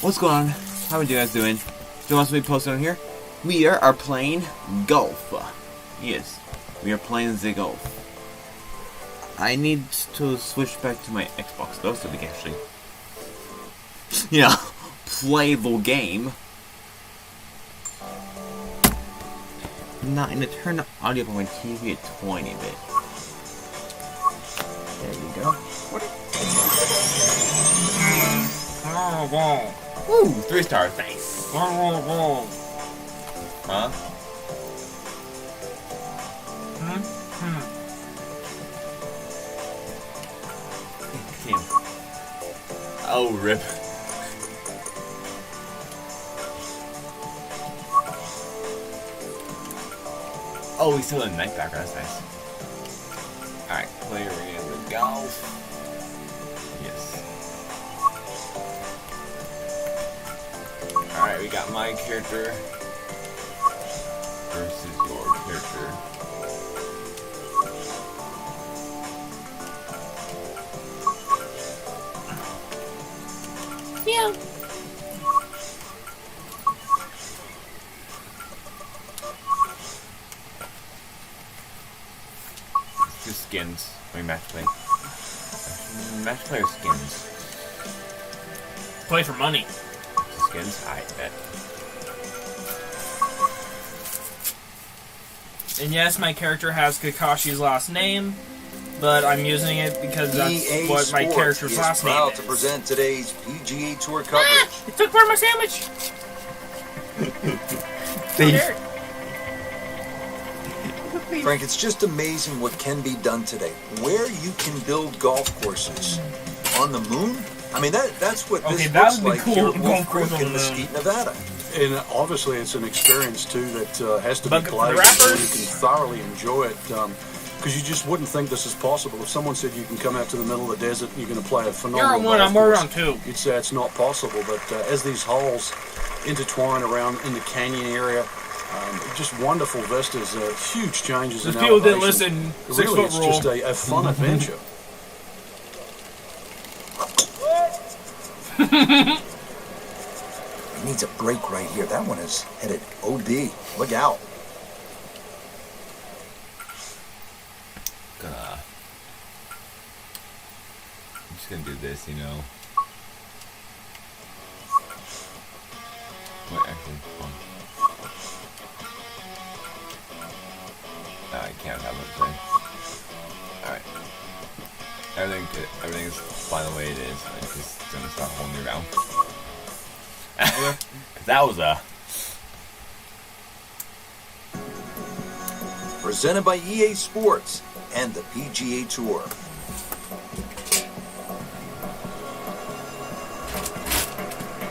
What's going on? How are you guys doing? So what's we posted on here? We are playing golf. Yes, we are playing the golf. I need to switch back to my Xbox though, so we can actually, play the game. Not gonna turn the audio up on my TV a tiny bit. There we go. Woo! 3 stars, nice. Huh? Oh, rip. Oh, he's still in the night background, that's nice. Alright, player in the golf. Yes. Alright, we got my character versus your character. Yeah. Let's do skins. I mean, match play. Match player skins. Play for money. Skins? I bet. And yes, my character has Kakashi's last name, but I'm using it because that's EA what my character's last name proud is. to present today's PGA Tour coverage. It took part of my sandwich! Frank, it's just amazing what can be done today. Where you can build golf courses on the moon. I mean, that's what this looks like here at Wolf Creek in Mesquite, Nevada. And obviously, it's an experience too that has to be collaborative so you can thoroughly enjoy it. Because you just wouldn't think this is possible. If someone said you can come out to the middle of the desert and you're going to play a phenomenal You're on one, golf I'm already course, on 2. you'd say it's not possible. But as these holes intertwine around in the canyon area, just wonderful vistas, huge changes in People didn't elevation. listen. 6 Really, foot it's rule. just a fun adventure. It needs a break right here. That one is headed OD. Look out. I'm just gonna do this, Wait, actually, hold on. I can't have it play. Alright. Everything's fine the way it is. I'm just gonna start a whole new round. That was Presented by EA Sports and the PGA Tour.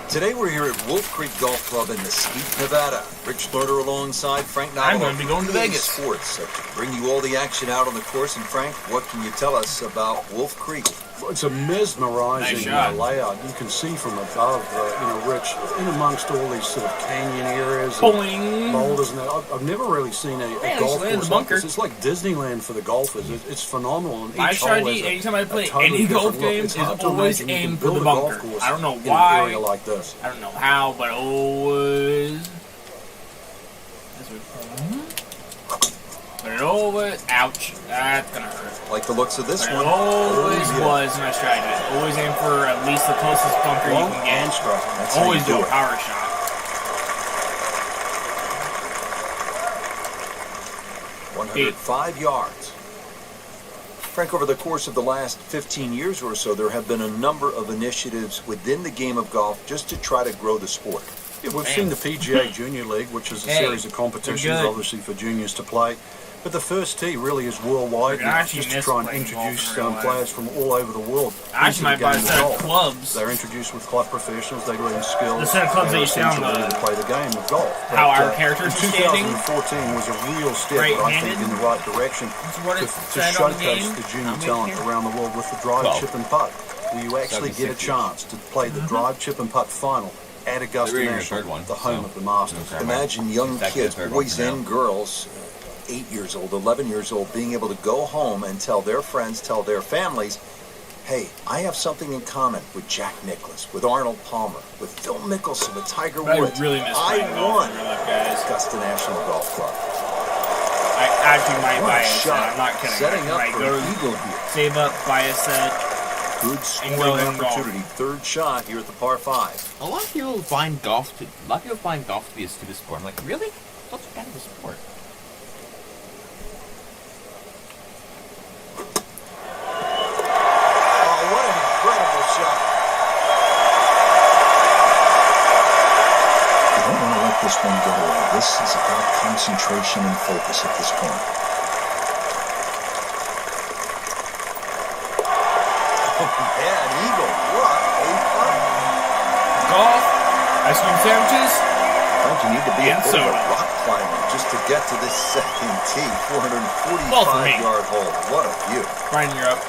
Today we're here at Wolf Creek Golf Club in Mesquite, Nevada. Rich Lerner alongside Frank Nava. I'm going to be going to Vegas. Sports to bring you all the action out on the course. And Frank, what can you tell us about Wolf Creek? It's a mesmerizing layout. You can see from above, Rich, in amongst all these sort of canyon areas, and boulders. And I've never really seen a golf course like this. It's like Disneyland for the golfers. It's phenomenal. And My strategy, anytime I play any golf game, is always aim for the bunker. I don't know why. In an area like this. I don't know how, but always. But it always, ouch, that's gonna hurt. Like the looks of this But one. it always was my strategy. Always aim for at least the closest bunker you can get. That's Always how you do a power shot. 105 yards. Frank, over the course of the last 15 years or so, there have been a number of initiatives within the game of golf just to try to grow the sport. Yeah, we've seen the PGA Junior League, which is a series of competitions, obviously, for juniors to play. But the first tee really is worldwide, just to try and introduce players from all over the world into the game of golf. Clubs. They're introduced with club professionals, they learn skills. The set of clubs that you see on to play the game of golf. How our characters are standing. 2014 was a real step, I think, in the right direction to showcase the junior talent around the world with the drive, chip and putt, where you actually get a chance to play the drive, chip and putt final at Augusta National, the home of the Masters. Imagine young kids, boys and girls, 8 years old, 11 years old, being able to go home and tell their friends, tell their families, Hey, I have something in common with Jack Nicklaus, with Arnold Palmer, with Phil Mickelson, with Tiger Woods. I really miss playing golf won in real life, guys. Augusta National Golf Club. I actually might What buy a a set. shot. I'm not kidding. Setting I up might for go an eagle here. save up, buy a set. Good go scoring and golf. opportunity. Third shot here at the par 5. A lot of people find golf to be a stupid sport. I'm like, really? That's kind of a sport. Oh, what an incredible shot. You don't want to let this one get away. This is about concentration and focus at this point. Yeah, an eagle. What a putt. Golf, ice cream sandwiches, Frank, you need to be a And bit of soda. a rock climber just to get to this second tee. Well, for me. 445-yard hole. What a view. Brian, you're up.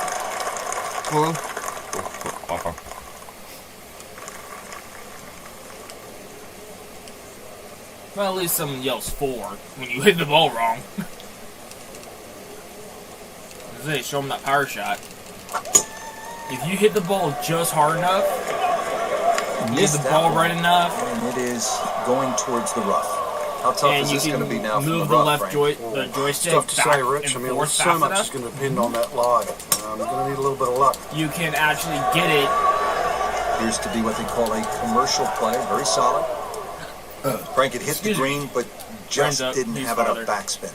Well, at least someone yells 4 when you hit the ball wrong. They show them that power shot. If you hit the ball just hard enough, you hit the ball right enough, And it is going towards the rough. How tough and is you this going to be can now from move the the rough, left Frank? the joystick Tough to back say, Rich. I and mean, forth so fast much enough, is going to depend on that lie. I'm going to need a little bit of luck. you can actually get it. Appears to be what they call a commercial play. Very solid. Frank, it hit the Excuse me. green, but just Friends up, didn't please, have father. enough backspin.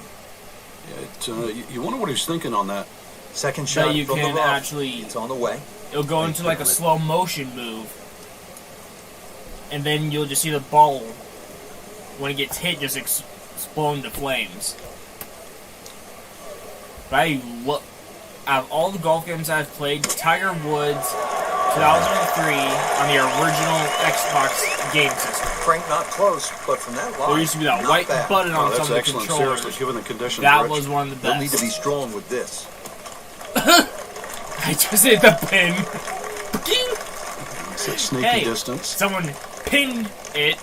Yeah, you wonder what he's thinking on that. Second shot you from can the rough. actually- It's on the way. It'll go into like a slow motion move, and then you'll just see the ball when it gets hit just explode into flames. But out of all the golf games I've played, Tiger Woods 2003 on the original Xbox game system. Frank, not close, but from that line, There used to be that not white bad. button on Oh, some that's of the excellent. controllers. Seriously, given the conditions, That Rich. was one of the You'll need to be best. strong with this. I just hit the pin. Ding! It's at sneaky Hey, distance. someone pinned it.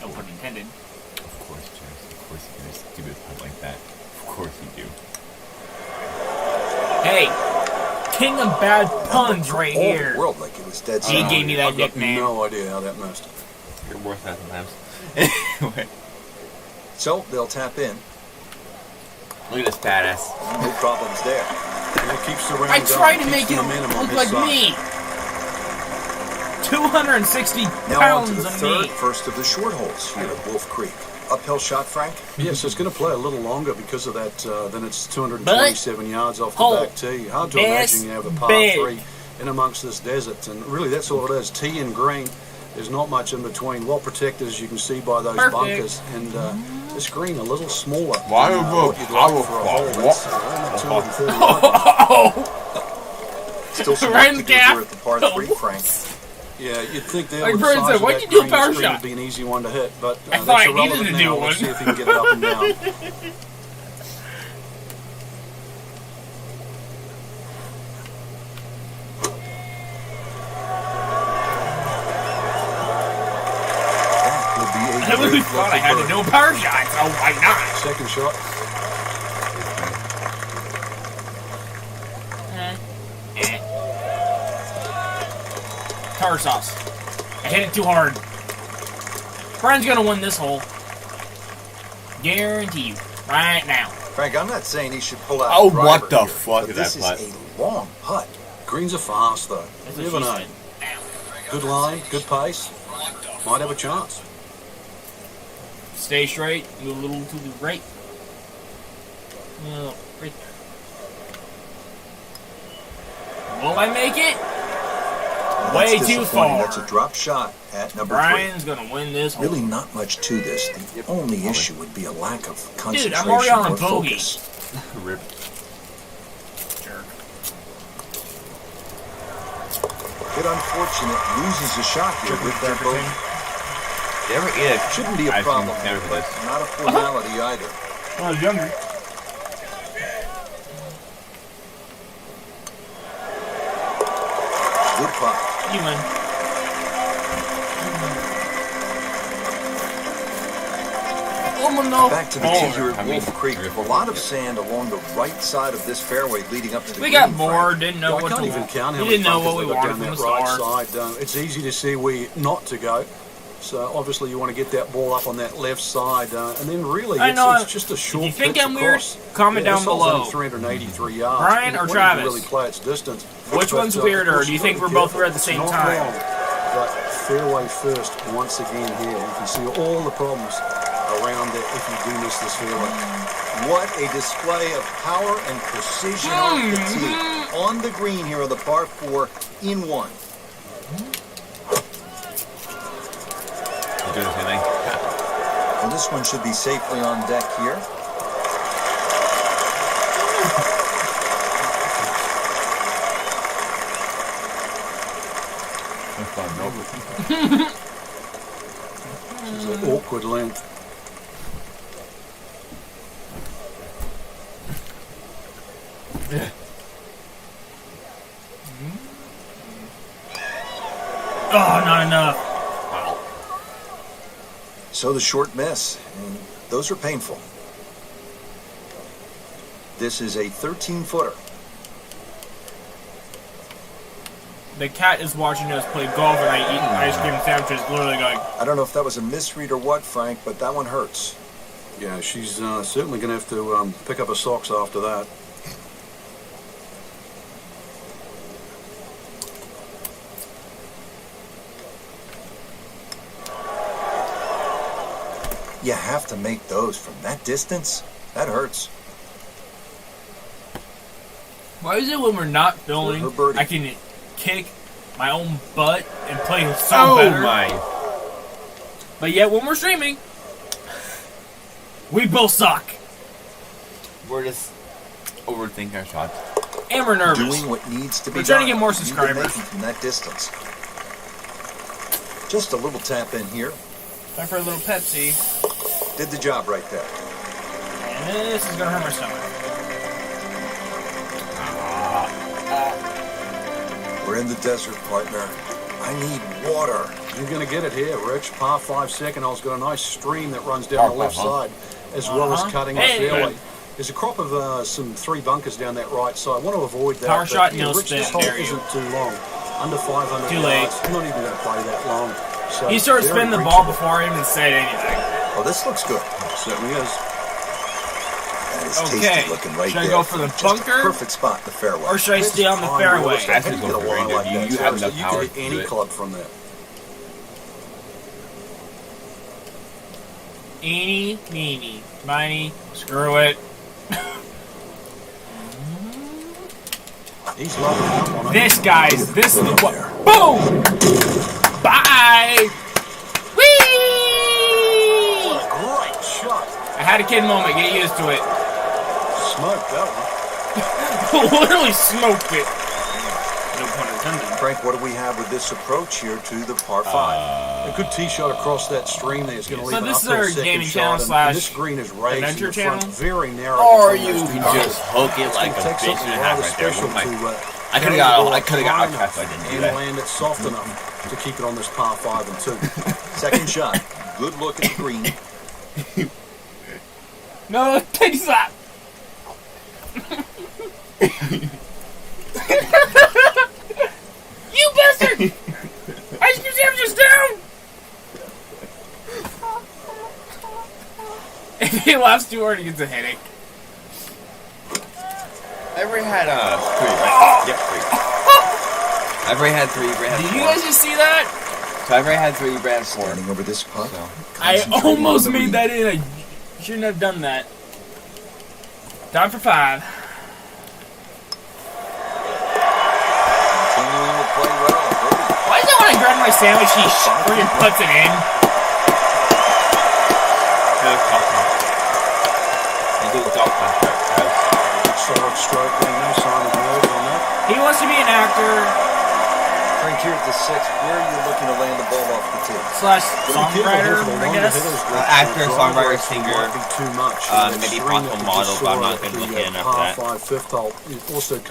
No pun intended. Of course, Chaz. Of course you do a stupid punt like that. Of course you do. Hey, king of bad puns right All here. the world like it was dead He center. gave me that I've got nickname. no idea how that missed. You're worth that sometimes. Anyway, So they'll tap in. look at this badass. No problems there. And it keeps the round I going, tried to keeps make the it momentum on look his like side. me. 260 Now on to pounds the of third, me. first of the short holes here at Wolf Creek. Uphill shot, Frank. Yes, it's going to play a little longer because of that. Then it's 227 yards off the Hole. back tee. Hard to Best imagine you have a par bet. 3 in amongst this desert. And really, that's all it is. Tee and green. There's not much in between. Well protected, as you can see by those Perfect. bunkers. And this green a little smaller. Why than, would what you you'd go like power for a flop? hole. That's only 230 yards. Oh, Still some Right work in to the do gap. here at the par 3, Frank. Yeah, you'd think there Like with the Brent size said, of why'd that you do a green, power this green shot? would be an easy one to hit. But I that's thought I needed irrelevant to now. do We'll one. see if he can get it up and down. That would be a I really great thought I lucky had to bird. do a power shot, so why not? Second shot. Tartar sauce. I hit it too hard. Brian's gonna win this hole. Guarantee you. Right now. Frank, I'm not saying he should pull out Oh, the driver what the here, fuck but is this that is a long putt. Greens are fast though. That's You what never she know. said. Good line, good pace. Might have a chance. Stay straight. Move a little to the right. No, right there. Will I make it? Well, Way that's too disappointing. far. That's a drop shot at number Brian's gonna win this 3. hole. Really not much to this. The only issue would be a lack of concentration Dude, I'm already on a or bogey. focus. Rip. Jerk. Bit unfortunate. Loses a shot here with that bogey. You ever eat a Shouldn't be a ice cream problem, sandwich but with this? not a formality either. When I was younger. Good putt. You win. someone though. Back to the tee here at Wolf Creek. A lot of sand along the right side of this fairway leading up to the We got bored, didn't know what to even count how we many didn't know what we bunkers wanted they've from got the down that start. right side. It's easy to see where not to go. So obviously you want to get that ball up on that left side, and then really it's just a short. If you think pitch I'm weird, across. comment down this hole's below. only 383 yards. Brian or It won't Travis? even really play its distance. Which one's weirder? Do you think we're both weird at the same time? Wrong, but fairway first once again here. You can see all the problems around it if you do miss this fairway. What a display of power and precision off the tee. On the green here on the par 4 in 1. Doing the same thing. Well, this one should be safely on deck here. It's an awkward length. Oh, not enough. So the short miss, and those are painful. This is a 13-footer. The cat is watching us play golf and I eat ice cream sandwiches, literally going. I don't know if that was a misread or what, Frank, but that one hurts. Yeah, she's certainly going to have to pick up her socks after that. You have to make those from that distance. That hurts. Why is it when we're not filming, I can kick my own butt and play so better? But yet when we're streaming, we both suck. We're just overthinking our shots. And we're nervous. Doing what needs to be We're trying done. to get more You can subscribers. make it from that distance. Just a little tap in here. Time for a little Pepsi. Did the job right there. And this is gonna hurt my stomach. We're in the desert, partner. I need water. You're going to get it here, Rich. Par 5 second hole's got a nice stream that runs down the left side, as well as cutting the fairway. There's a crop of some 3 bunkers down that right side. I want to avoid that. Power shot, no Rich, this spin. hole Dare you. isn't too long. Under 500 Too late. yards. I'm not even going to play that long. So He started very spinning the ball reachable. before I even said anything. Oh, this looks good. Certainly is. That is Okay. tasty looking right Should I there. go for the Just a bunker? perfect spot in the fairway. Or should I stay on the fairway? I think Get a go for line it, like dude. that. You have enough You power could to hit do any it. club from there. Eeny, meeny, miny, screw it. He's loving that one. This, guys, this is the one. Boom! Bye! Whee! Great shot. I had a kid moment, get used to it. Smoked that one. Literally smoked it. No pun intended. Frank, what do we have with this approach here to the par 5? A good tee shot across that stream there is going to leave So an this is uphill our second gaming shot, channel and slash this green is raised adventure in the front, channel? very narrow. Or between you those two can bunkers. just hook it It's like gonna a take bitch something and a half rather right there. special Oh my- to, I could carry have the got ball I could have got high outcast if I enough didn't do and that. land it soft enough to keep it on this par 5 and 2. Second shot. Good look at the green. No, take that. You bastard! Ice cream sandwiches down! If he laughs too hard, he gets a headache. I already had 3, right? Yep, 3. I've already had 3, Brad had Did 4. you guys just see that? So I've already had 3, Brad 4. Standing over this putt. So. I Concentrating almost on the made read. that in. I shouldn't have done that. Time for 5. Continuing to play well. Why is it when I grab my sandwich, he freaking puts it in? Solid stroke there, no sign of nerves on that. He wants to be an actor. Frank, here at the 6th, where are you looking to land the ball off the tee? Slash songwriter, I guess. Actor, songwriter, singer. Too much. Maybe possible model, but I'm not going to look in after that.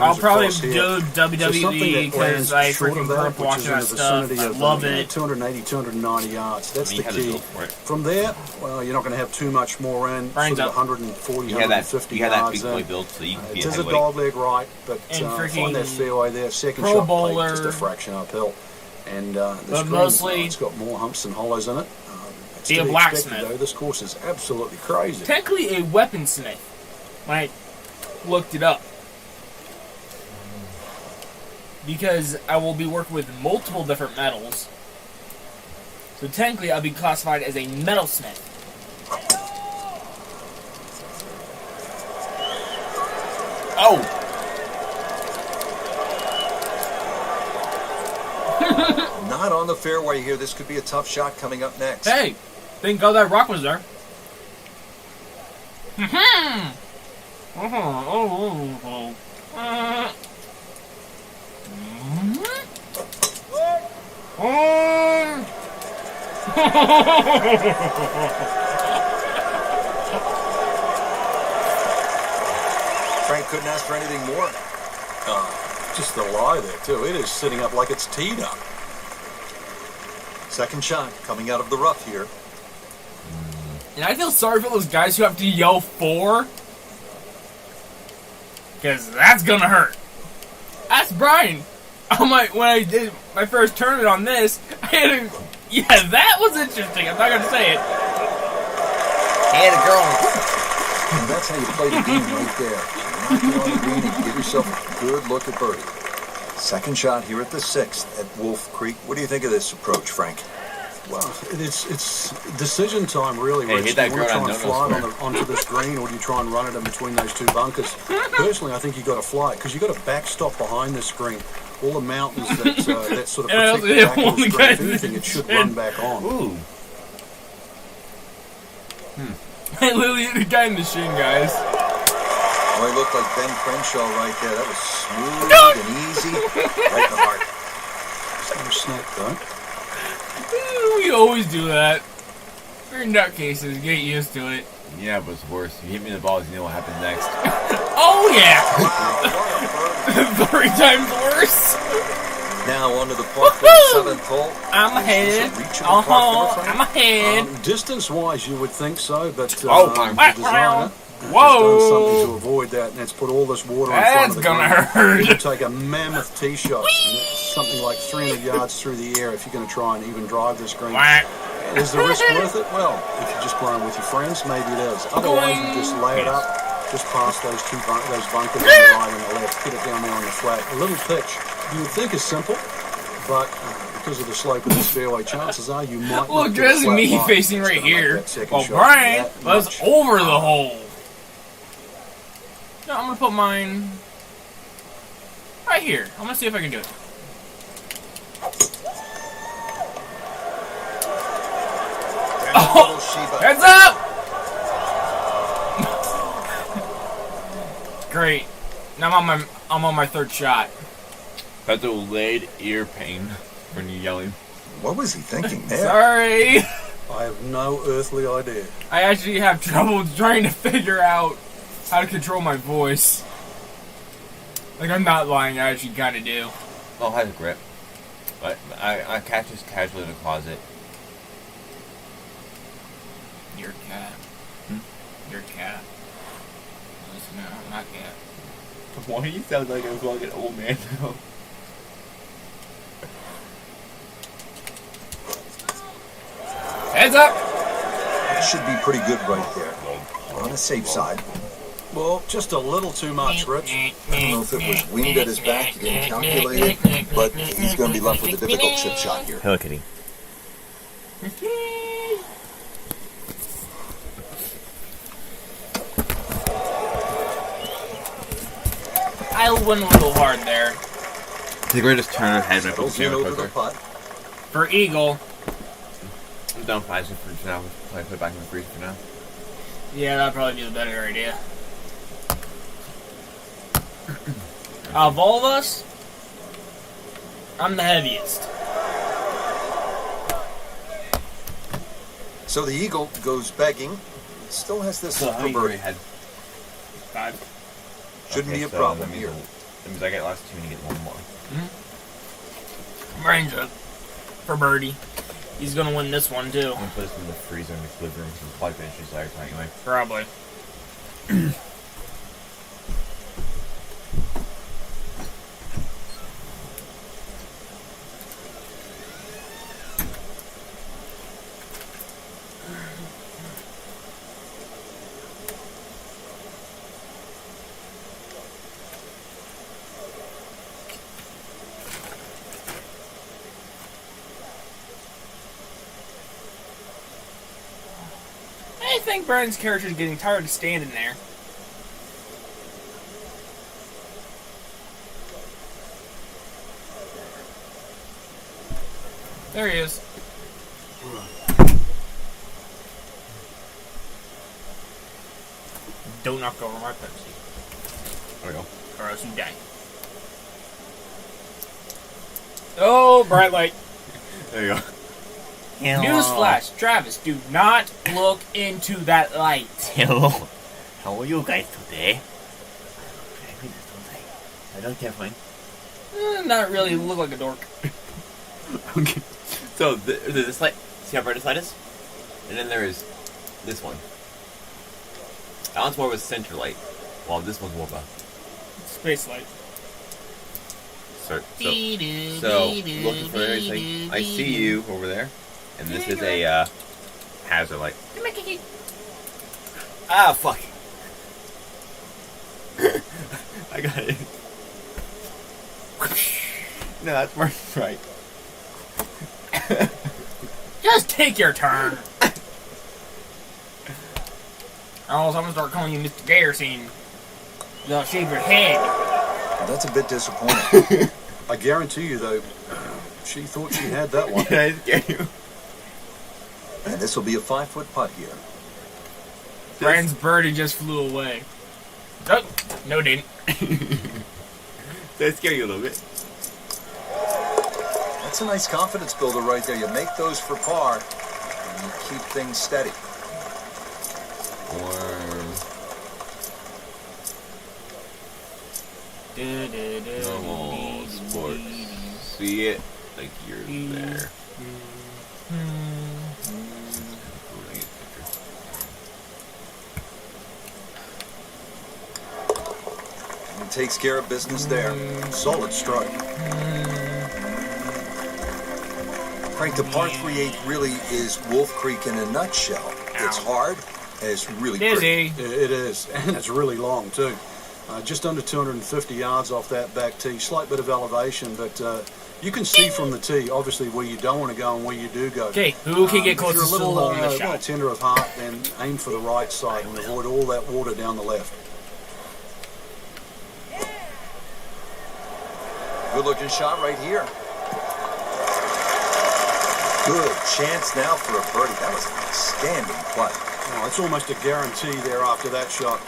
I'll probably do WWE because I freaking grew up watching that stuff. I love it. 280, 290 yards. That's the key. From there, well, you're not going to have too much more in. Sort of 140, 150 yards in. It is a dog leg right, but find that fairway there. Second shot plate, just a fraction uphill. And this green, it's got more humps and hollows in it. Be a blacksmith. Though. This course is absolutely crazy. Technically a weaponsmith, when I looked it up. Because I will be working with multiple different metals. So technically I'll be classified as a metalsmith. Oh! Not on the fairway here. This could be a tough shot coming up next. Hey! Thank God that rock was there. Frank couldn't ask for anything more. Just the lie there, too. It is sitting up like it's teed up. Second shot coming out of the rough here. And I feel sorry for those guys who have to yell 4. Because that's gonna hurt. Ask Brian. When I did my first tournament on this, I had to... Yeah, that was interesting. I'm not gonna say it. He had a girl. And that's how you play the game right there. Knock it on the green and give yourself a good look at birdie. Second shot here at the 6th at Wolf Creek. What do you think of this approach, Frank? Well, it's decision time, really. Hey, hit that do you want to girl try and fly it onto this green, or do you try and run it in between those two bunkers? Personally, I think you got to fly it, because you got a backstop behind this green. All the mountains that sort of protect the back of the screen. If anything, it should run back on. Ooh. I literally hit the guy in the shin, guys. Oh, he looked like Ben Crenshaw right there. That was smooth and easy. Right in the heart. It's not a snake, though. We always do that. We're nutcases. Get used to it. Yeah, but it's worse. You hit me in the balls, you know what happens next. Oh, yeah! 3 times worse. Now on to the par 7th hole. I'm ahead. I'm ahead. Distance-wise, you would think so, but the Whoa! designer has done something to avoid that, and it's put all this water in front of the green. That's gonna hurt. You take a mammoth tee shot, and it's something like 300 yards through the air if you're going to try and even drive this green. Is the risk worth it? Well, if you're just playing with your friends, maybe it is. Otherwise, you just lay it up, just past those bunkers on the right and the left, put it down there on the flat. A little pitch, you would think is simple, but because of the slope of this fairway, chances are you might. Look, there's me facing right here. Well, Brian was over the hole. No, I'm gonna put mine right here. I'm gonna see if I can do it. Oh, heads up! Great. Now I'm on my 3rd shot. That's a delayed ear pain when you're yelling. What was he thinking there? Sorry. I have no earthly idea. I actually have trouble trying to figure out how to control my voice. Like, I'm not lying, I actually kind of do. Oh, has a grip. But I catch this casually in the closet. Your cat. Your cat. Listen, no, not cat. Why do you sound like a fucking old man now? Heads up! That should be pretty good right there. On the safe side. Well, just a little too much, Rich. I don't know if it was wind at his back, he didn't calculate it, but he's going to be left with a difficult chip shot here. Hello, Kitty. I went a little hard there. I think we're just turning our head and put the camera Over the putt. For Eagle. I'm done 5 for now. I'll put it back in the freezer for now. Yeah, that'd probably be the better idea. Of all of us, I'm the heaviest. So the eagle goes begging. It still has this So for birdie. had 5. Shouldn't be a so problem that here. That means I get last 2 and you get 1 more. Brains up for birdie. He's gonna win this one too. I'm gonna put this in the freezer in the living room because we'll probably finish these later anyway. Probably. I think Brian's character is getting tired of standing there. There he is. Don't knock over my Pepsi. There we go. Or else you die. Oh, bright light. There you go. Newsflash, Travis, do not look into that light. Hello. How are you guys today? I don't care, fine. Not really, look like a dork. Okay. So, there's this light. See how bright this light is? And then there is this one. That one's more of a center light, while this one's more of a Space light. so looking for it, it's like, I see you over there. And this is a hazard light. Ah, fuck. I got it. No, that's more right. Just take your turn. Oh, someone start calling you Mr. Garrison. You'll shave your head. Well, that's a bit disappointing. I guarantee you, though, she thought she had that one. Did I scare you? And this will be a 5-foot putt here. Brian's birdie just flew away. Oh, no, didn't. Did I scare you a little bit? That's a nice confidence builder right there. You make those for par, and you keep things steady. Normal sports. See it like you're there. He takes care of business there. Solid strike. Frank, the par 3/8 really is Wolf Creek in a nutshell. It's hard, and it's really pretty. It is, and it's really long, too. Just under 250 yards off that back tee. Slight bit of elevation, but you can see from the tee, obviously, where you don't want to go and where you do go. Okay, who can get closest If you're to the hole in the a little shot? tender of heart, then aim for the right side and avoid all that water down the left. Good looking shot right here. Good chance now for a birdie. That was an outstanding play. Oh, it's almost a guarantee there after that shot.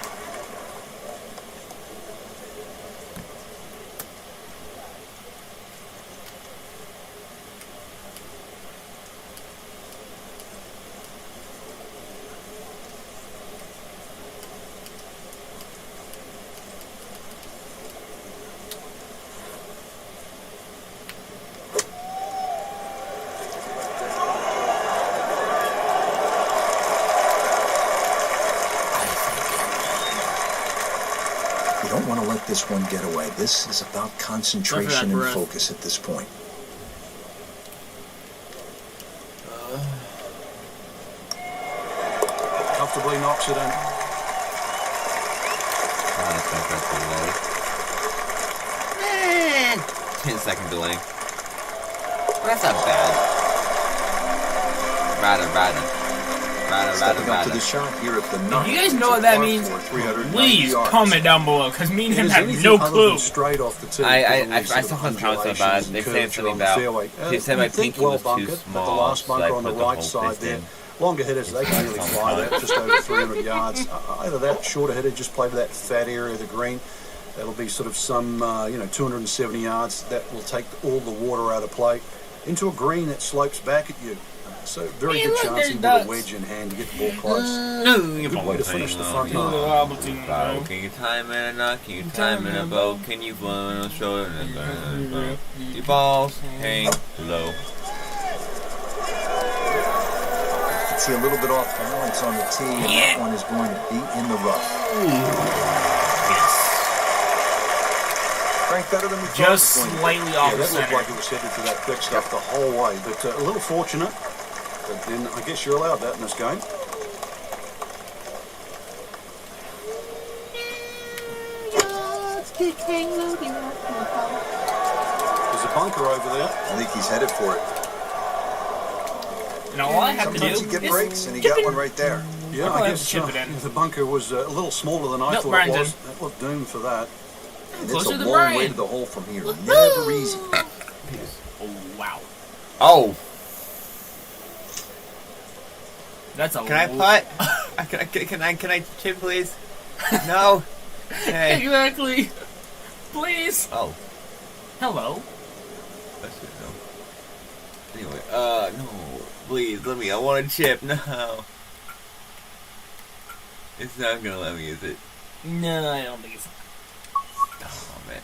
You don't want to let this one get away. This is about concentration and breath. focus at this point. Comfortably knocks it in. That's not that delay. 10-second delay. Well, that's not bad. Stepping up to the shot here at the If 9th. you guys know what that means, please comment down below, because me and him have no clue. Straight off the tee. I saw some comments about it. They said something about. They said my pinky was too small. But the last so I bunker on the put the right whole side fist there. in. Longer hitters, they can really fly that just over 300 yards. Either that, shorter hitter, just play to that fat area of the green. That'll be sort of some, 270 yards. That will take all the water out of play into a green that slopes back at you. So very good chance with a wedge in hand to get the ball close. Good way to finish the front nine. Can you time in a knock? Can you time in a bow? Can you blow on a shoulder? The balls hang low. See a little bit off balance on the tee, and that one is going to be in the rough. Yes. Frank, better than we thought. Just slightly off the that looked center. like it was headed for that quick stuff the whole way, but a little fortunate. But then I guess you're allowed that in this game. There's a bunker over there. I think he's headed for it. And all I have Sometimes to do you get is breaks, and he got one right there. Yeah, I guess chip it in. the bunker was a little smaller than I thought it was. That looked doomed for that. And it's Closer a to long Brian. way to the hole from here. Never easy. Oh, wow. Oh, That's a can I putt? Can I chip, please? No. Hey. Exactly. Please. Oh, Hello. that's good. No. Anyway, no, please let me. I want a chip. No. It's not gonna let me, is it? No, I don't think it's... Oh man.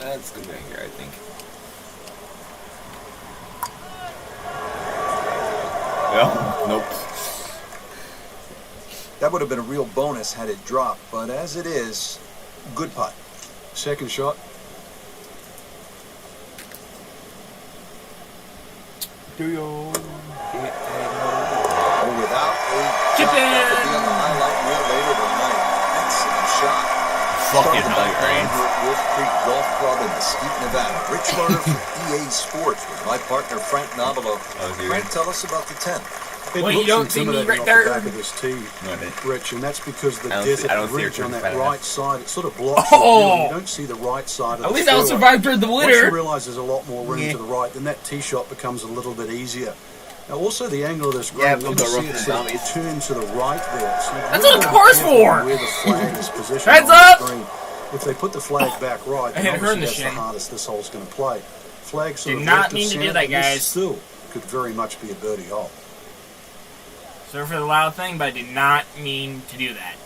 That's good right here, I think. Yeah. Nope. That would have been a real bonus had it dropped, but as it is, good putt. Second shot. Do you? Oh, without a Chip shot, in. that will be on the highlight reel later tonight. Excellent shot. Fucking Started hell, by Grant. here at Wolf Creek Golf Club in Mesquite, Nevada. Rich Lerner for EA Sports with my partner Frank Nobilo. here. Frank, tell us about the 10. It Wait, you looks don't see me intimidating right off there? the back of this tee, No, I didn't. Rich, and that's because the I depth don't of see the your ridge on that turn right side, it sort of blocks your Oh! view, and you don't see the right side of At the least I'll fairway. survive through the Once you winter. realise there's a lot more room to the right, then that tee shot becomes a little bit easier. Now, also the angle of this green, Yeah, you but can the see rough it is sort of dummies. turn to the right there. So That's really what the car's careful for. Where the flag is positioned Heads on up. the green. If they put the flag back right, I then hit her in obviously the that's the shin. hardest this hole's going to play. Flag sort Did of not left of mean to do centre, that, and this guys. still could very much be a birdie hole. Sorry for the loud thing, but I did not mean to do that.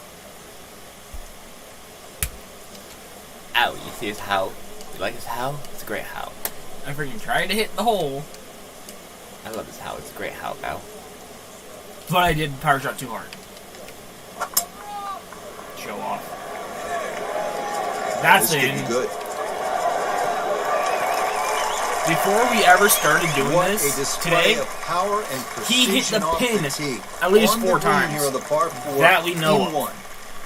Ow, you see his how? You like his how? It's a great how. I freaking tried to hit the hole, I love his how. It's a great how, pal. but I did power shot too hard. Show off. That's This could in. be good. Before we ever started doing What a this display today, of power and he hit precision the off pin the tee. at least On 4 the green times. Here on the par 4 That we know in of. one.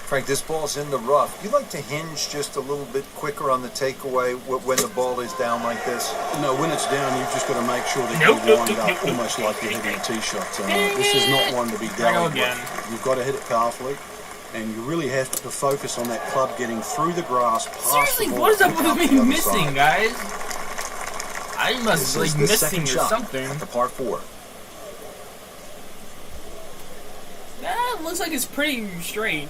Frank, this ball's in the rough. You like to hinge just a little bit quicker on the takeaway when the ball is down like this? No, when it's down, you've just got to make sure that Nope, you nope, wind nope, up nope, nope. almost like you're hitting a tee shot. This is not one to be There I go dallied again. with. You've got to hit it powerfully, and you really have to focus on that club getting through the grass, past Seriously, the ball, what is up and with out me the other missing, side. guys? I must This like is the missing second or shot something. at the par 4. That looks like it's pretty straight.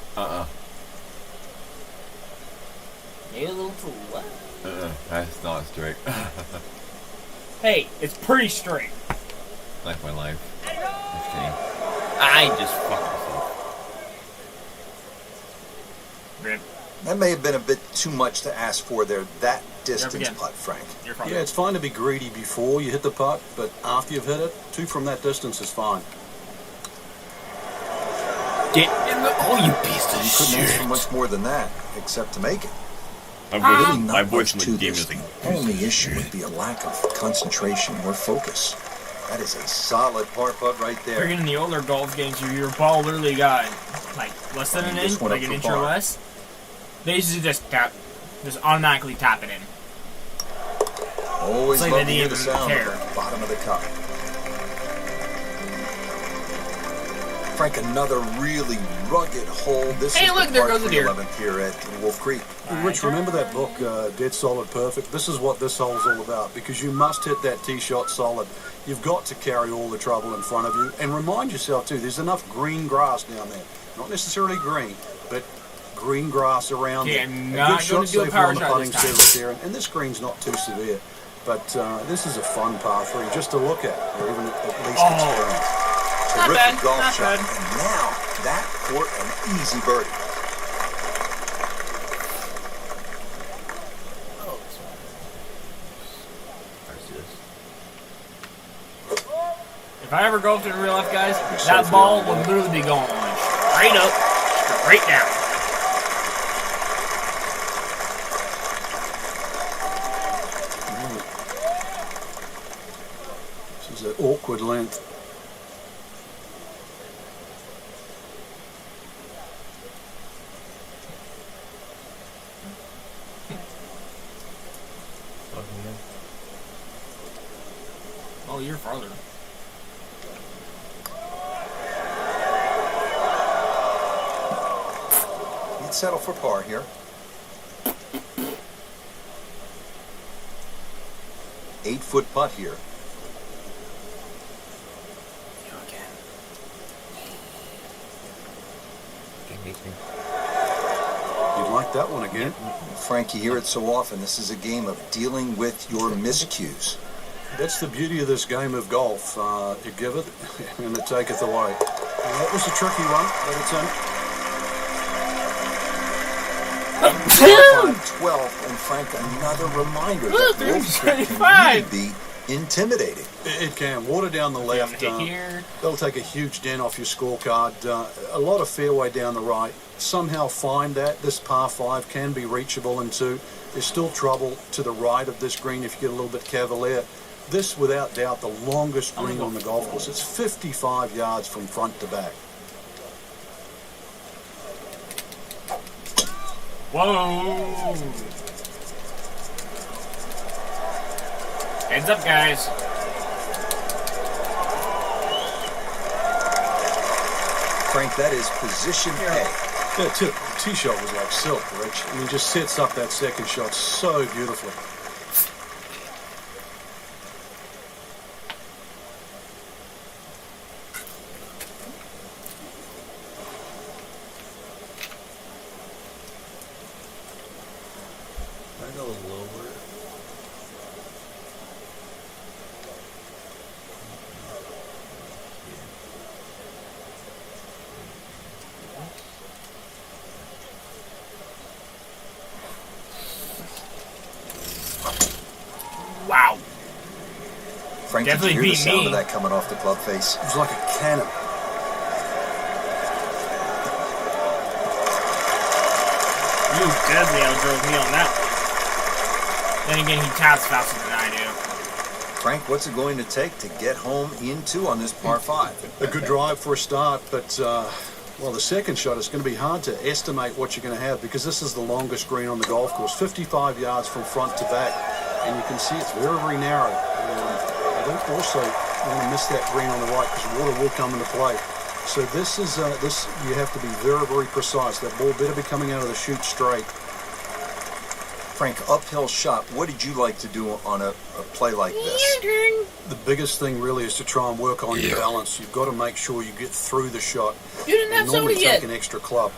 Maybe a little to the left. That's not straight. Hey, it's pretty straight. Like my life. Just kidding. I just fucked myself. Rip. That may have been a bit too much to ask for there. That distance again. putt, Frank. You're probably Yeah, it's fine to be greedy before you hit the putt, but after you've hit it, 2 from that distance is fine. Get in the. Oh, you piece of You couldn't ask for shit. much more than that, except to make it. My Really voice, not my voice much in to the game this. is like. The only issue would be a lack of concentration or focus. That is a solid par putt right there. Freaking in the older golf games, your ball literally got like less than an This inch, one like up an for inch or par. less. They usually just automatically tap it in. Always It's like love they to hear didn't the even sound care. of the bottom of the cup. Frank, another really rugged hole. This hey, is look, the there par goes the deer. 11th here at Wolf Creek. Rich, remember that book, Dead Solid Perfect? This is what this hole's all about, because you must hit that tee shot solid. You've got to carry all the trouble in front of you. And remind yourself, too, there's enough green grass down there. Not necessarily green, but green grass around Okay, there. I'm A not good going shot to do a safer power on the shot putting this time. surface here. And this green's not too severe. But this is a fun par 3 just to look at, or even at least experience. Not Terrific bad, golf not shot. bad. And now, that for an easy birdie. If I ever golfed in real life, guys, that ball would literally be going straight up, straight down. This is an awkward length. Oh, you're farther. He'd settle for par here. Eight-foot putt here. You'd like that one again. Frank, you hear it so often. This is a game of dealing with your miscues. That's the beauty of this game of golf. You give it, and it taketh away. That was a tricky one, but it's in. 12, and Frank, another reminder that Wolf Creek can really be intimidating. It can. Water down the left. They'll take a huge dent off your scorecard. A lot of fairway down the right. Somehow find that. This par 5 can be reachable in 2. There's still trouble to the right of this green if you get a little bit cavalier. This, without doubt, the longest green on the golf course. It's 55 yards from front to back. Whoa! Heads up, guys. Frank, that is position A. Yeah, tee shot was like silk, Rich. I mean, just sets up that second shot so beautifully. I go lower. Wow. Frank, Definitely did you hear the beat sound me. of that coming off the club face? It was like a cannon. You definitely outdrove me on that one. Then again, he taps faster than I do. Frank, what's it going to take to get home in 2 on this par 5? A good drive for a start, but, well, the second shot is going to be hard to estimate what you're going to have because this is the longest green on the golf course, 55 yards from front to back, and you can see it's very, very narrow. I don't also want to miss that green on the right because water will come into play. So this is, you have to be very, very precise. That ball better be coming out of the chute straight. Frank, uphill shot. What did you like to do on a play like this? The biggest thing really is to try and work on your balance. You've got to make sure you get through the shot. You didn't have normally somebody yet. take an extra club.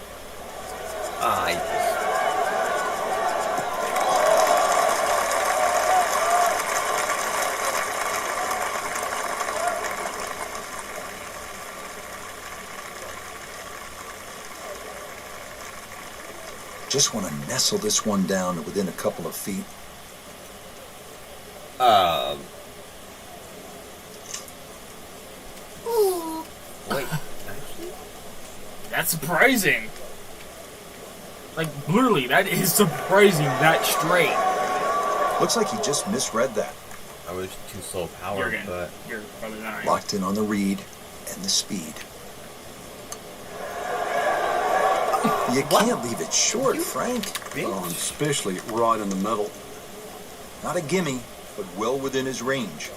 Just want to nestle this one down to within a couple of feet. Wait. That's surprising. Like, literally, that is surprising that straight. Looks like he just misread that. I was too slow power, but You're farther than I am. Locked in on the read and the speed. You can't leave it short, Frank. Oh, especially right in the middle. Not a gimme, but well within his range.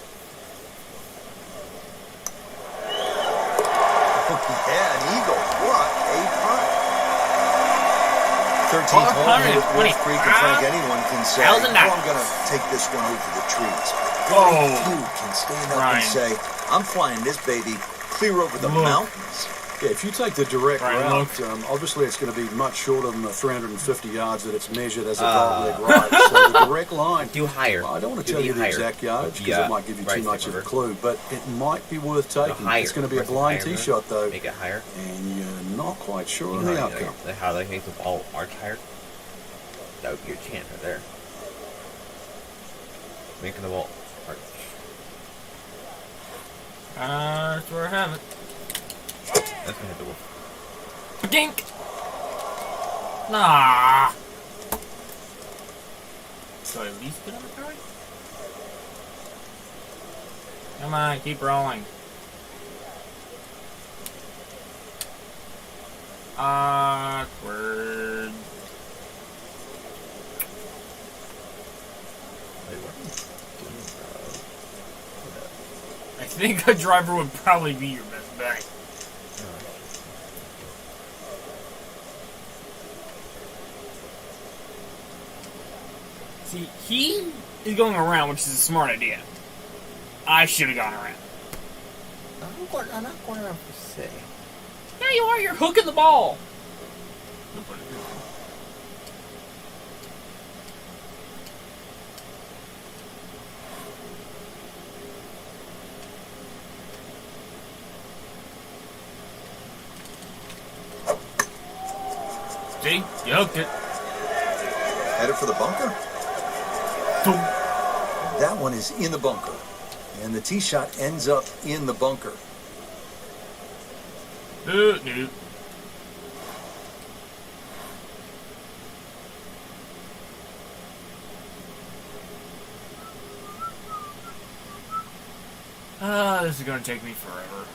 Oh, yeah, What a putt. 13th hole here at Wolf Creek, and Frank, anyone can say, oh, I'm going to take this one over the trees. Very few can stand up and say, I'm flying this baby clear over the mountains. Yeah, if you take the direct route, obviously it's going to be much shorter than the 350 yards that it's measured as a dogleg ride. So the direct line... Do higher. Well, I don't want to tell you the exact yardage because it might give you too much of a clue, but it might be worth taking. It's going to be a blind tee shot, though. Make it higher. And you're not quite sure on the outcome. How they make the ball arch higher? That would be your chance right there. Making the ball arch. That's where I have it. That's gonna hit the wolf. Dink! Nah. So at least get on the card? Come on, keep rolling. Awkward. I think a driver would probably be your best bet. See, he is going around, which is a smart idea. I should have gone around. I'm not going around per se. Yeah, you are. You're hooking the ball. See? You hooked it. Headed for the bunker? That one is in the bunker. And the tee shot ends up in the bunker. No. This is going to take me forever.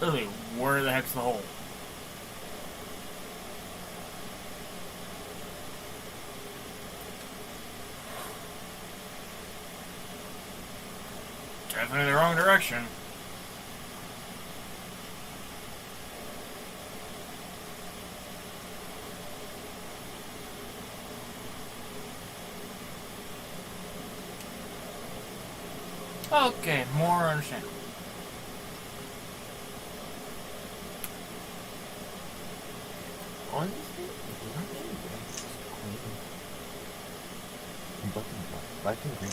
Really, where the heck's the hole? Definitely the wrong direction. Okay, more understandable. Black and green.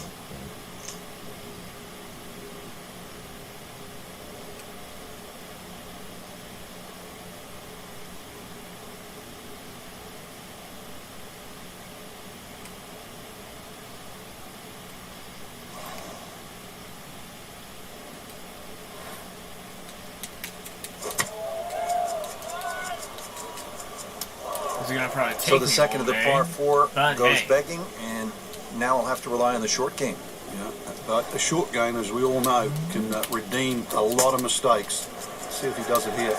So the second of the par 4 goes begging, and now I'll have to rely on the short game. Yeah, but the short game, as we all know, can redeem a lot of mistakes. Let's see if he does it here.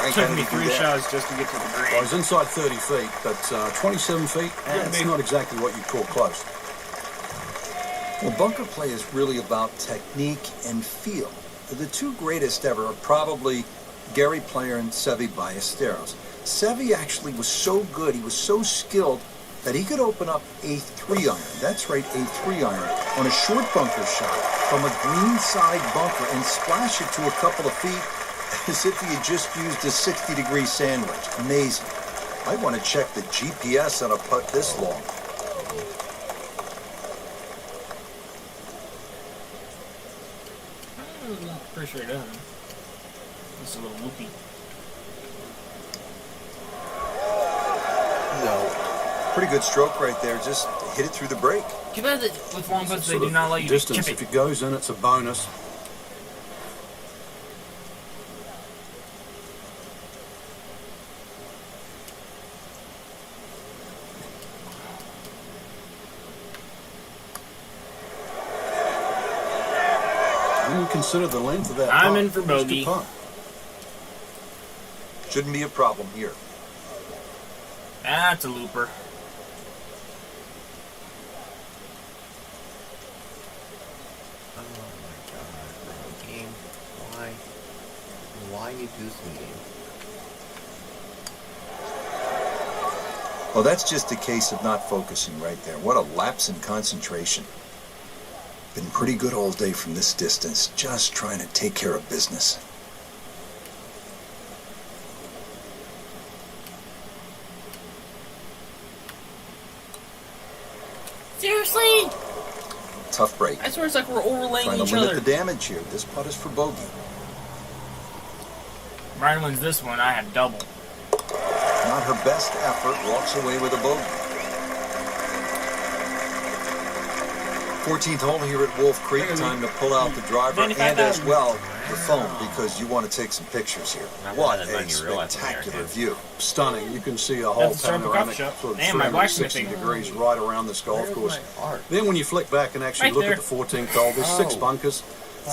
It took me 3 shots just to get to the green. Well, he's inside 30 feet, but 27 feet, that's not exactly what you'd call close. Well, bunker play is really about technique and feel. The two greatest ever are probably Gary Player and Seve Ballesteros. Seve actually was so good, he was so skilled, that he could open up a 3-iron, that's right, a 3-iron, on a short bunker shot from a green side bunker and splash it to a couple of feet as if he had just used a 60-degree sandwich. Amazing. I want to check the GPS on a putt this long. Pretty sure it doesn't. It's a little loopy. No. Pretty good stroke right there. Just hit it through the break. Too bad that with long putts they do not let you distance. chip it. If it goes in, it's a bonus. when you consider the length of that I'm putt, in for bogey. it's a good putt. Shouldn't be a problem here. That's a looper. Oh my god, game. Why? Why you do this game? Well, that's just a case of not focusing right there. What a lapse in concentration. Been pretty good all day from this distance, just trying to take care of business. Seriously? Tough break. I swear it's like we're overlaying Trying to each limit other. the damage here. This putt is for bogey. Ryan wins this one. I have double. Not her best effort. Walks away with a bogey. 14th hole here at Wolf Creek. Time to pull out the driver and as well the phone because you want to take some pictures here. What a spectacular view. Stunning. You can see a whole That's a Circle panoramic Cup sort of shot. Damn, my 360 blacksmithing. degrees right around this golf course. Art. Then when you flick back and actually Right look there. at the 14th hole, there's 6 bunkers.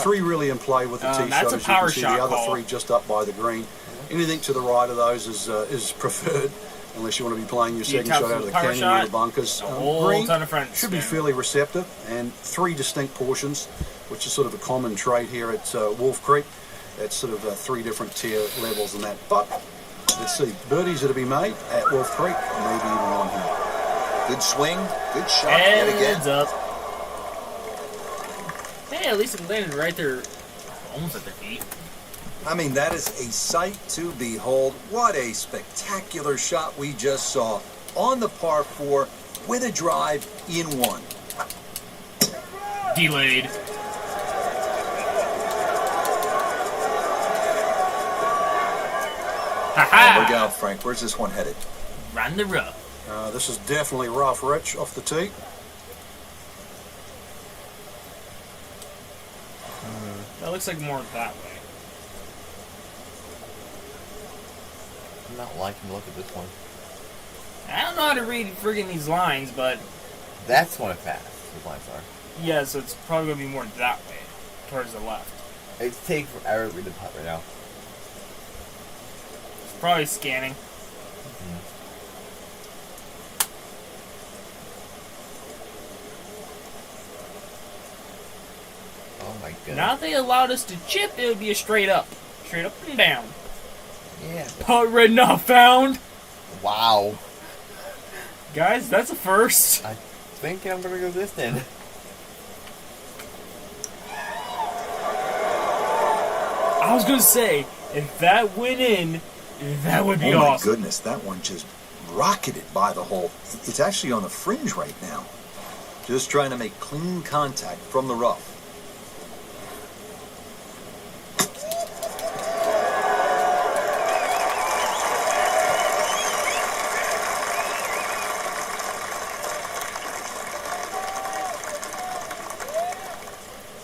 3 really in play with the tee that's shot, a as you power can see. shot The other call. 3 just up by the green. Anything to the right of those is preferred, unless you want to be playing your second shot out of the power canyon shot, or the bunkers. a whole Green ton of front should be spin. fairly receptive, and 3 distinct portions, which is sort of a common trait here at Wolf Creek. That's sort of 3 different tier levels in that. But let's see, birdies are to be made at Wolf Creek, maybe even one here. Good swing. Good shot yet Heads again. up. Hey, at least it landed right there, almost at their feet. I mean, that is a sight to behold. What a spectacular shot we just saw on the par 4 with a drive in 1. Delayed. Look Ha-ha! out, Frank. Where's this one headed? Run the rough. This is definitely rough, Rich, off the tee. That looks like more that way. I'm not liking the look at this one. I don't know how to read friggin' these lines, but That's one fast. The lines are. yeah, so it's probably gonna be more that way, towards the left. It's taking forever to read the putt right now. It's probably scanning. Oh my goodness. Now if they allowed us to chip, it would be a straight up and down. Yeah. Putt red not found. Wow. Guys, that's a first. I think I'm gonna go this then. I was gonna say, if that went in, that would be Oh my awesome. goodness, that one just rocketed by the hole. It's actually on the fringe right now. Just trying to make clean contact from the rough.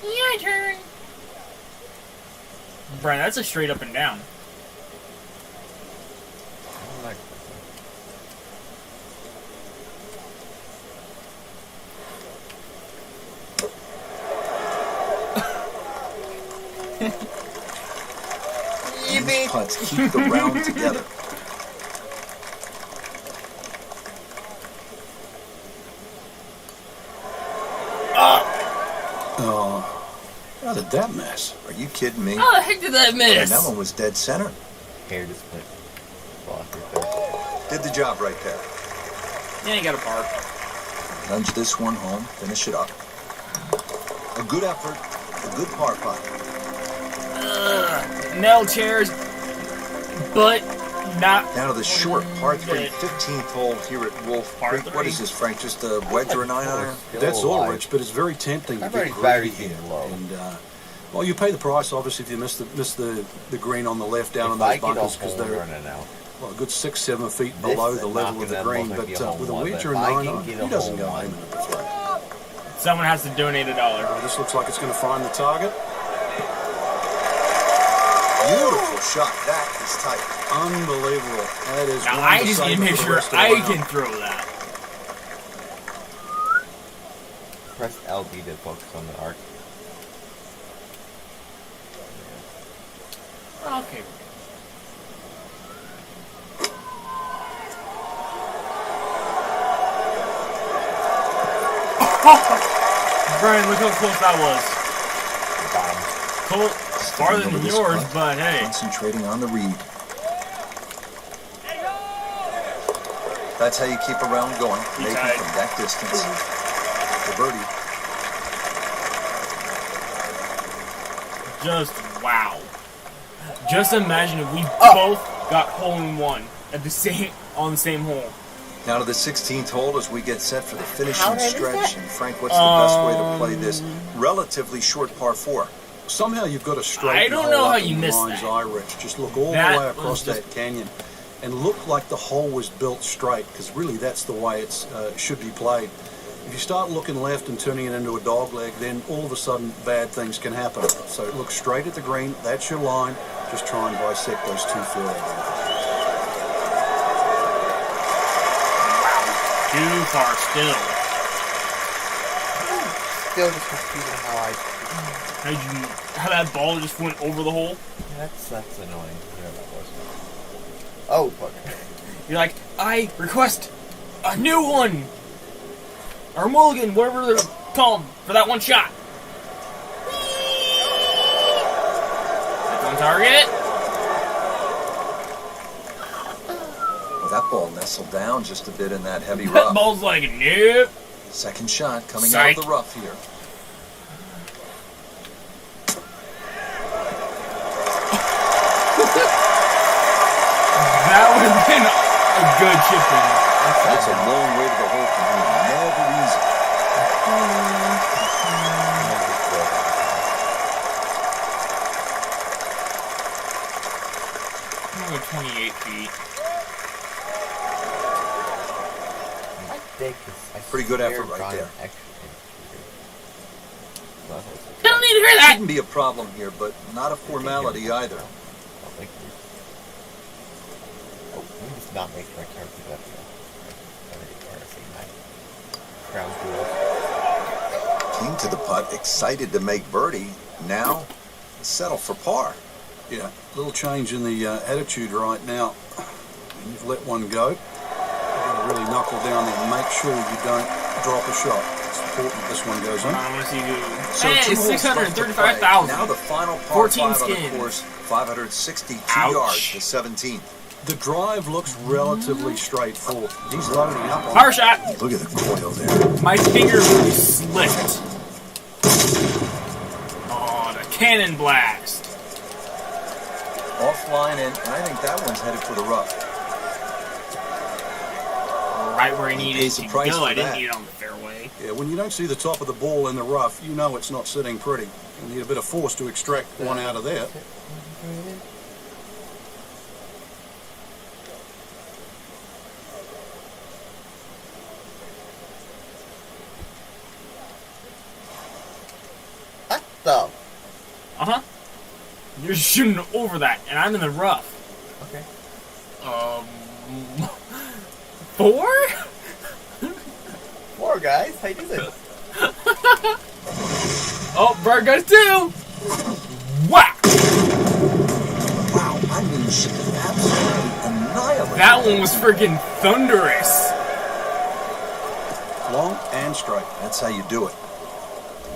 Your turn. Brian, that's a straight up and down. Oh my These putts keep the round together. How did that miss? Are you kidding me? How the heck did that And miss? that one was dead center. hair just went block right there. Did the job right there. Yeah, you got a par. Nudge this one home, finish it up. A good effort, a good par putt. Nail chairs, but not. Now to the short par 3, Good. 15th hole here at Wolf Par Creek. What 3. is this, Frank? Just a wedge or a 9-iron? That's all, alive. Rich, but it's very tempting to I've get already greedy buried here. it low. And, well, you pay the price, obviously, if you miss the green on the left down on If I those get bunkers, a because hole they're running out. well, a good 6-7 feet This below the and level knocking of the that green. ball might But be a home with a run, wedge but or a if I can 9-iron, get he a doesn't hole go run. aiming at the three. Someone has to donate $1. This looks like it's going to find the target. Beautiful shot. That is tight. Unbelievable. That is Now one I to just need save to make for the sure rest of the I round. can throw that. Press LB to focus on the arc. Okay. Brian, look how close that was. Close, farther than yours, but hey. Concentrating on the read. That's how you keep a round going, making from that distance. The birdie. Just wow. Just imagine if we both got hole-in-one at the same on the same hole. Now to the 16th hole as we get set for the finishing stretch. And Frank, what's the best way to play this relatively short par 4? Somehow you've got to straighten I don't know how you missed mind's that. eye, Rich. Just look all the way across that canyon and look like the hole was built straight, because really that's the way it should be played. If you start looking left and turning it into a dog leg, then all of a sudden bad things can happen. So look straight at the green. That's your line. Just try and bisect those 2 further. Too far still. Still just confusing How that ball just went over the hole? That's annoying. Whatever that was. Oh, fuck. You're like, I request a new one! Or a mulligan, whatever they're called, for that one shot. That's on target. Well, that ball nestled down just a bit in that heavy That rough. ball's like, nope. Second shot coming Psych. out of the rough here. That would have been a good chip in. That's a long way to the hole from here. Never easy. Only 28 feet. Pretty good effort right there. I don't need to hear that! Shouldn't be a problem here, but not a formality either. Let me just not make my character that Came to the putt, excited to make birdie. Now, settle for par. Yeah, a little change in the attitude right now. You've let one go. You've got to really knuckle down there and make sure you don't drop a shot. It's important this one goes in. I want to see you. So Hey, 2 it's holes left to play. 635,000. Now the final par 14 5 on the skins. course, 562 Ouch. yards to 17. The drive looks relatively straightforward. He's loading up on Power shot! Look at the coil there. My finger really slipped. Oh, the cannon blast. Offline, and I think that one's headed for the rough. Right where I needed pays to the price go. for I didn't that. need it on the fairway. Yeah, when you don't see the top of the ball in the rough, you know it's not sitting pretty. You need a bit of force to extract one out of there. What the? Uh-huh. You're shooting over that, and I'm in the rough. Okay. 4? 4 guys, how you do this? Oh, Bird goes 2! Whack! Wow, I mean, she absolutely annihilated. That one was freaking thunderous. Long and straight. That's how you do it.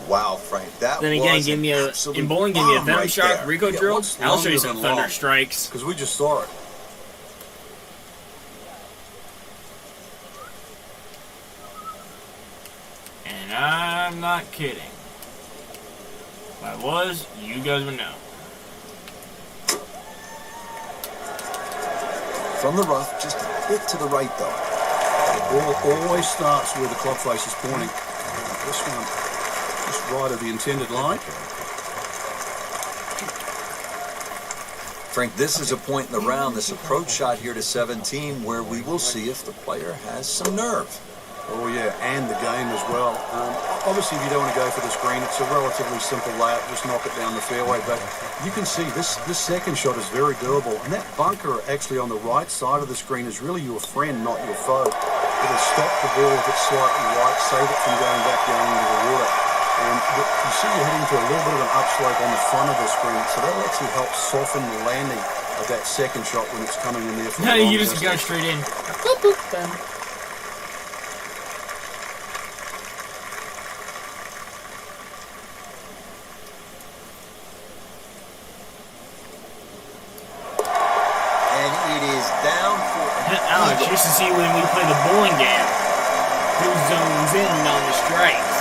Wow, Frank, that Then again, was give me an a absolute in bowling, give me a bomb thunder right shot, there. Rico Yeah, drill. what's I'll show you longer some than thunder long? strikes. Because we just saw it. And I'm not kidding. If I was, you guys would know. From the rough, just a bit to the right, though. The ball always starts where the clock face is pointing. This one, just right of the intended line. Frank, this is a point in the round, this approach shot here to 17, where we will see if the player has some nerve. Oh yeah, and the game as well. Obviously, if you don't want to go for this green, it's a relatively simple layup. Just knock it down the fairway. But you can see this second shot is very doable. And that bunker actually on the right side of the screen is really your friend, not your foe. It'll stop the ball if it's slightly right, save it from going back down into the water. And you see you're heading to a little bit of an upslope on the front of this green, so that'll actually help soften the landing of that second shot when it's coming in there. For No, you just go straight in. Boop, boop, done. And it is down for Alex, you used to see when we play the bowling game, who zones in on the strikes.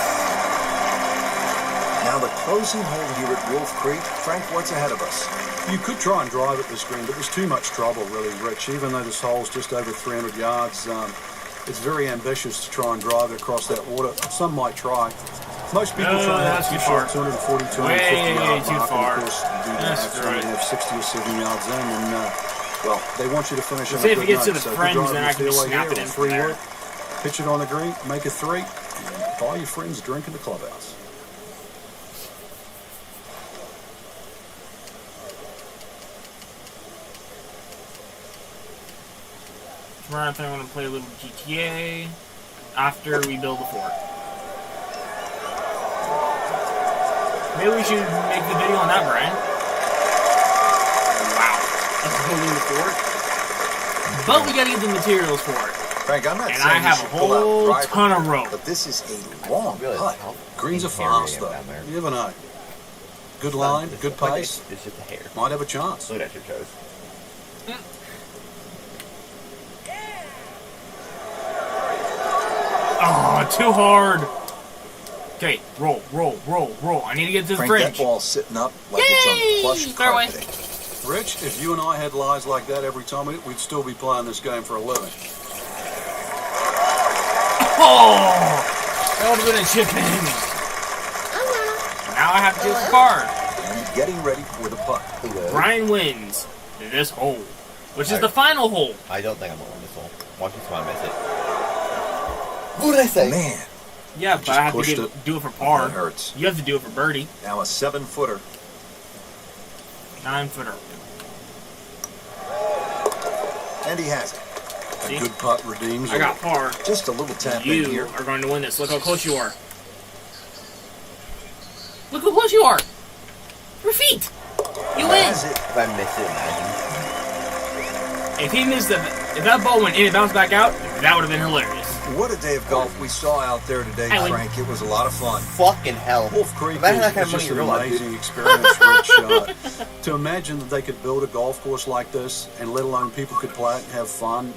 Now the closing hole here at Wolf Creek. Frank, what's ahead of us? You could try and drive at this green, but there's too much trouble, really, Rich. Even though this hole's just over 300 yards, it's very ambitious to try and drive it across that water. Some might try. Most people try and hit 240, 250 yards. Too far. Of course, do That's that right. and have 60 or 70 yards in, and well, they want you to finish on See a if good it gets to note. the So friends, good then drive I can in the just fairway snap it here, in or from there. wood, pitch it on the green, make a 3, and buy your friends a drink in the clubhouse. Tomorrow I think I'm going to play a little GTA after we build the fort. Maybe we should make the video on that, Brian. Wow. That's building the fort. But we got to get the materials for it. Frank, I'm not And saying I you have should a pull out whole driver ton of here, rope. but this is a long putt. Greens are Carrying fast, him though. down there. You never know. Good line, good pace. It's just a hair. Might have a chance. Look at your toes. Oh, too hard. Okay, roll, roll, roll, roll. I need to get to the Frank, fringe. that ball's sitting up like Yay! it's on plush Fairway. carpeting. Rich, if you and I had lies like that every time, we'd still be playing this game for a living. Oh! That would have been a chip in. Now I have to do the card. And getting ready for the putt. Brian wins this hole, which is the final hole. I don't think I'm going to win this hole. Watch this one, miss it. What did I say? Man, Yeah, but just I have to pushed do it for par. that hurts. You have to do it for birdie. Now a 7-footer. 9-footer. And he has it. See? A good putt redeems. I got par. Just a little tap in You here. are going to win this. Look how close you are. Look how close you are. Your feet. You win. Has it. If I miss it, imagine. If that ball went in and bounced back out, that would have been hilarious. What a day of golf we saw out there today, I win. Frank. It was a lot of fun. Fucking hell. Wolf Creek Imagine is that kind of just money an in real life, amazing experience, Rich. To imagine that they could build a golf course like this, and let alone people could play it and have fun.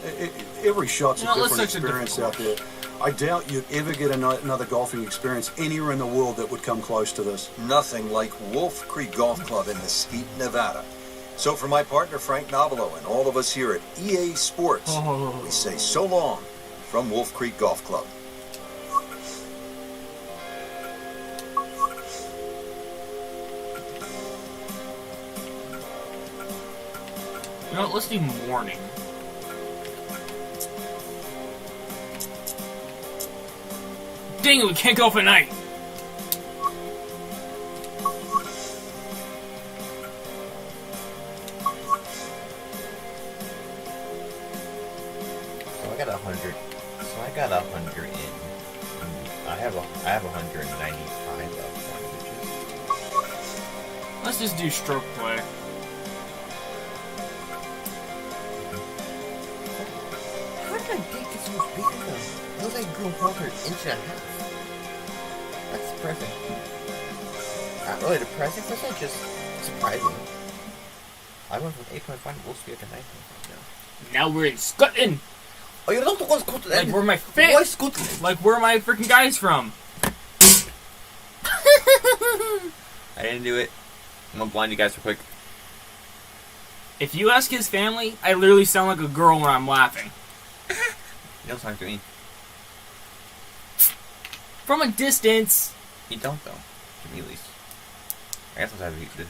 Every shot's a different experience out there. I doubt you'd ever get another golfing experience anywhere in the world that would come close to this. Nothing like Wolf Creek Golf Club in Mesquite, Nevada. So for my partner, Frank Novelo, and all of us here at EA Sports, we say so long from Wolf Creek Golf Club. You know what? Let's do morning. Dang it, we can't golf at night. So I got 100. So I got 100 in. I have 195 left. Let's just do stroke play. How did I get this much bigger though? It was like grew over an inch and a half. That's depressing. Not really depressing, that's not just surprising. I went from 8.5 to Wolf Creek to 9.5 now. Now we're in Scotland. Oh, you don't want to go to that. Like where my Why Scotland? Like where my freaking guys from. I didn't do it. I'm gonna blind you guys real quick. If you ask his family, I literally sound like a girl when I'm laughing. You don't sound like me. From a distance. You don't though. To me at least. I guess I'll have this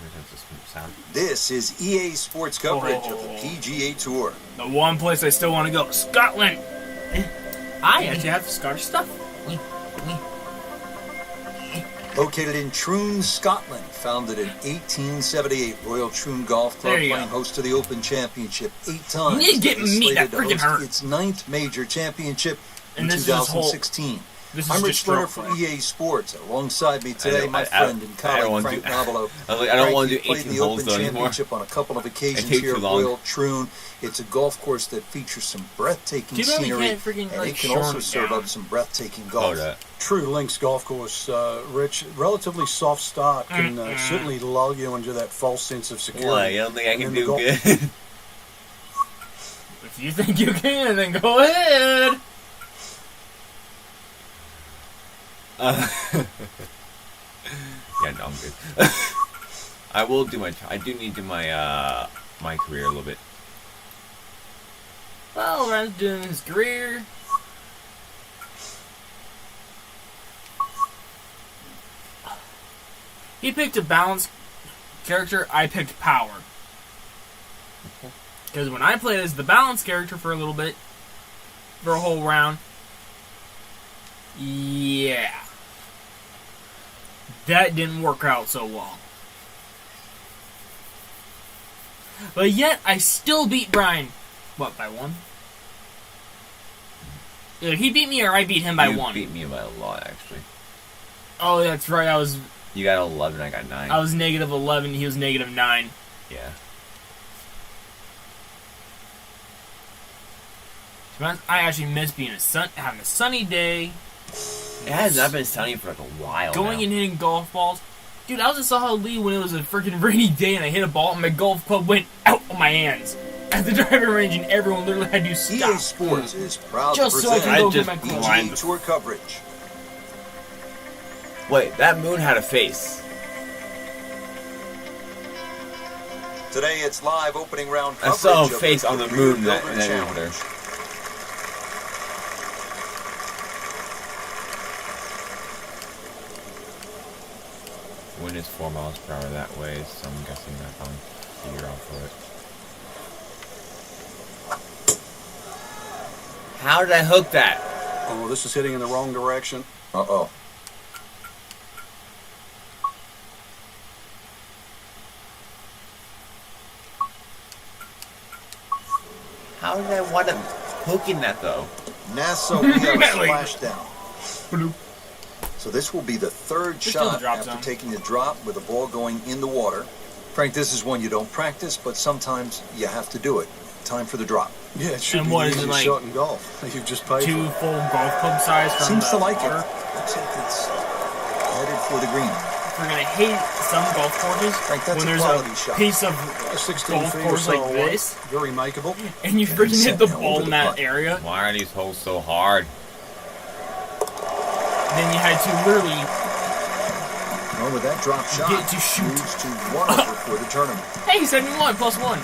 sound. This is EA Sports coverage of the PGA Tour. The one place I still want to go, Scotland. I actually have Scottish stuff. Located in Troon, Scotland, founded in 1878, Royal Troon Golf Club, There you playing go. host to the Open Championship 8 times. You need to get It is me, that slated to freaking host hurt. its 9th major championship in And this is his whole- 2016. This is I'm Rich just Turner stroke from play. EA Sports. Alongside me today, my friend and colleague Frank Nobilo. I don't want to do played 18 the holes Open though anymore. Championship on a couple of occasions takes here too at long. Royal Troon. It's a golf course that features some breathtaking Too bad we scenery, can't freaking, and like, it can also shorten it serve down. up some breathtaking golf. True Links golf course, Rich, relatively soft start can certainly lull you into that false sense of security. What? You don't think I can And do the good? If you think you can, then go ahead. Yeah, no, I'm good. I will do my. I do need to do my my career a little bit. Well, Ryan's doing his career. He picked a balanced character. I picked power. Because when I played as the balanced character for a little bit, for a whole round, yeah, that didn't work out so well. But yet, I still beat Brian. What, by one? Either he beat me or I beat him by You one. beat me by a lot, actually. Oh, that's right. You got 11, I got 9. I was negative 11. He was negative 9. Yeah. I actually miss being having a sunny day. It has not been sunny for like a while Going now. and hitting golf balls. Dude, I was in Saho Lee when it was a freaking rainy day and I hit a ball and my golf club went out of my hands at the driving range and everyone literally had to stop. EA Sports is proud Just to so I present can go I get just my club. PGA Tour coverage. Wait, that moon had a face. Today it's live opening round I coverage saw a of face the on the Career moon that Builder over Challenge. there. Wind is 4 miles per hour that way, so I'm guessing that I'm figure out for it. How did I hook that? Oh, this is heading in the wrong direction. Uh-oh. How did I wind up hooking that though? NASA, we have a Really? splashdown. So this will be the third Just on the shot drop after zone. taking the drop with the ball going in the water. Frank, this is one you don't practice, but sometimes you have to do it. Time for the drop. Yeah, it should And be what the is it, easiest like, shot in golf. You've just paid 2 for it. full golf club size from Seems the to like water. it. Looks like it's headed for the green. We're going to hate some golf courses Frank, that's when a there's quality a shot. piece of 16 golf feet or course so like away. this, Very makeable. and you freaking hit the Set ball over in the that putt. area. Why are these holes so hard? Then you had to literally Well, with that drop shot, Get to shoot. moves to 1 over for the tournament. Hey, 71 plus 1.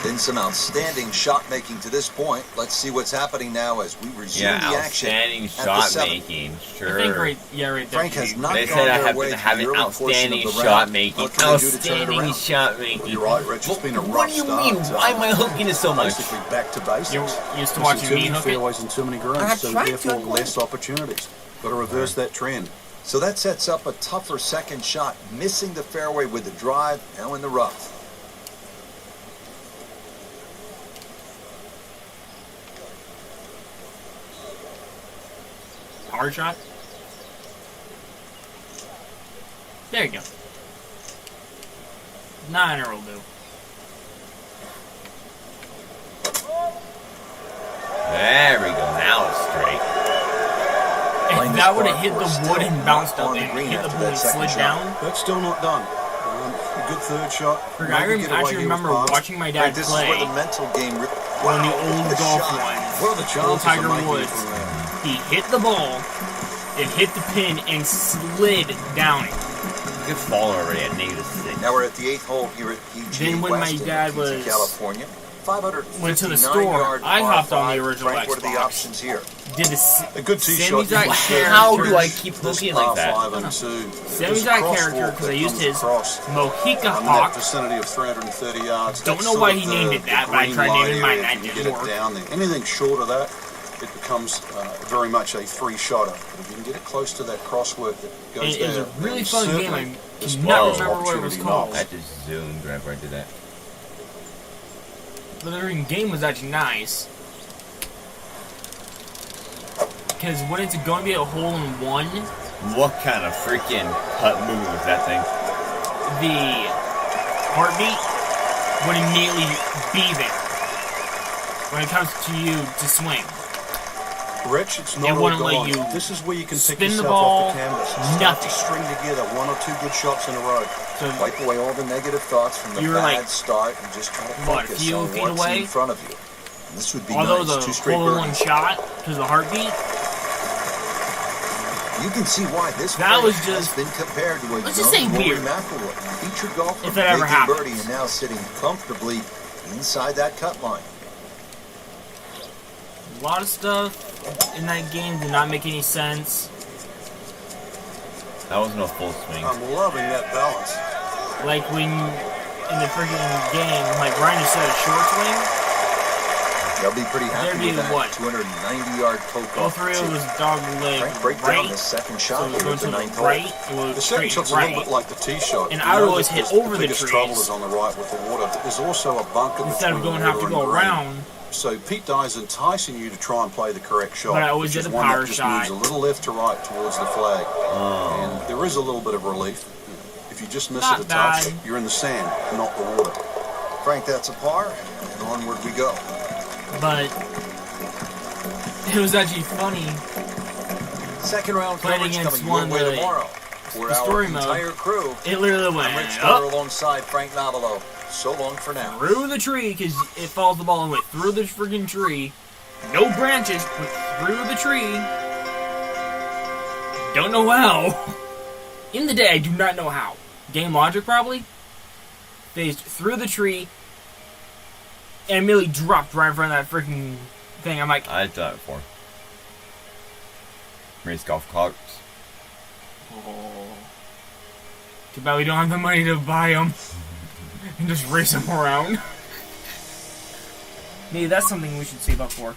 Been some outstanding shot making to this point. Let's see what's happening now as we resume Yeah, the action. outstanding at the shot 7th. making. I think Sure. right there. Frank has not They gone said I their have way to through have the an early portion outstanding of the shot round. making. What can they do to turn it Outstanding around? shot making. You're right, Rich. It's been a rough What do you start. mean? Why am I hooking it so much? Basically back to basics. You're used to Missing watching too me many hook it? fairways and too many greens, I so tried to, therefore I'm less opportunities. Got to reverse that trend. So that sets up a tougher second shot, missing the fairway with the drive, now in the rough. Hard shot. There you go. 9er will do. There we go. Now it's straight. If Playing that this would have par hit four the still wood and not bounced up on the and green hit the after ball that and second slid shot. down. That's still not done. A good third shot. I Maybe get away actually here remember with par. watching my Frank, dad this play is where the mental game. one of the old the golf shot. ones. What are the Old chances Tiger of making Woods. it from there? He hit the ball, it hit the pin, and slid down it. Good fall already at -6. Now we're at the 8th hole here at PGA Then when West my in dad Mesquite, was- California. 559 went to the store, yard I par hopped on the five. original Frank, what are the Xbox. options here? Did a A good tee shot. semi-exact How character. do I keep This hooking par like that? 5 and 2. Semi-exact character because I used his Mohica in that Hawk. vicinity of 330 yards. Don't That's know sort why of he named it the that, but I green tried light naming mine, area that if you didn't get it work. down there. Anything short of that, it becomes very much a three-shotter. But if you can get it close to that crosswork that goes It was there, a really then fun game. certainly I this cannot was remember what it was opportunity called. I just zoomed whenever I did that. But the game was actually nice. because when it's going to be a hole-in-one... What kind of freaking putt move is that thing? The heartbeat would immediately be there when it comes to you to swing. Rich, it's not It all wouldn't gone. let you This is where you can pick spin the yourself ball, off the canvas. Start nothing. to string together 1 or 2 good shots in a row. So Wipe away all the negative thoughts from the You were bad like, start and just try to what, a focus few on feet what's away? in front of you. And this would be although nice. 2 the straight hole-in-one birdies. shot to the heartbeat, You can see why this That play was just- has been compared to a let's just young say Rory weird. McIlroy, featured golfer, If that ever making happens. birdie and now sitting comfortably inside that cut line. a lot of stuff in that game did not make any sense. That wasn't a full swing. I'm loving that balance. Like when in the freaking game, like Ryan just said, a short swing. They'll be pretty happy There'd be with that what? 290-yard poke All off three the of tee. was dog leg Frank, break right. down the second So shot it was here going at to the the ninth hole. right. It was The second straight shot's a right. little bit like the tee shot. And You I would know always that hit the over the biggest trees. trouble is on the right with the water. There's also a bunker Instead of between going the have to water go and the green. around. So Pete Dye's enticing you to try and play the correct shot. But I always which did is the one power that just shot. moves a little left to right towards the flag. Oh. And there is a little bit of relief. If you just miss Not it a touch, bad. you're in the sand, not the water. Frank, that's a par, and onward we go. But it was actually funny. Second round Playing coverage against coming one your way of the- tomorrow. For the our story mode. entire crew, It literally I'm went Rich up Miller alongside Frank Navalo. So long for now. through the tree because it follows the ball and went through the freaking tree. No branches, but through the tree. Don't know how. In the day, I do not know how. Game logic probably. Phased through the tree and immediately dropped right in front of that freaking thing. I'm like, I've done it before. Race golf carts. oh. Too bad we don't have the money to buy them and just race them around. Maybe that's something we should save up for.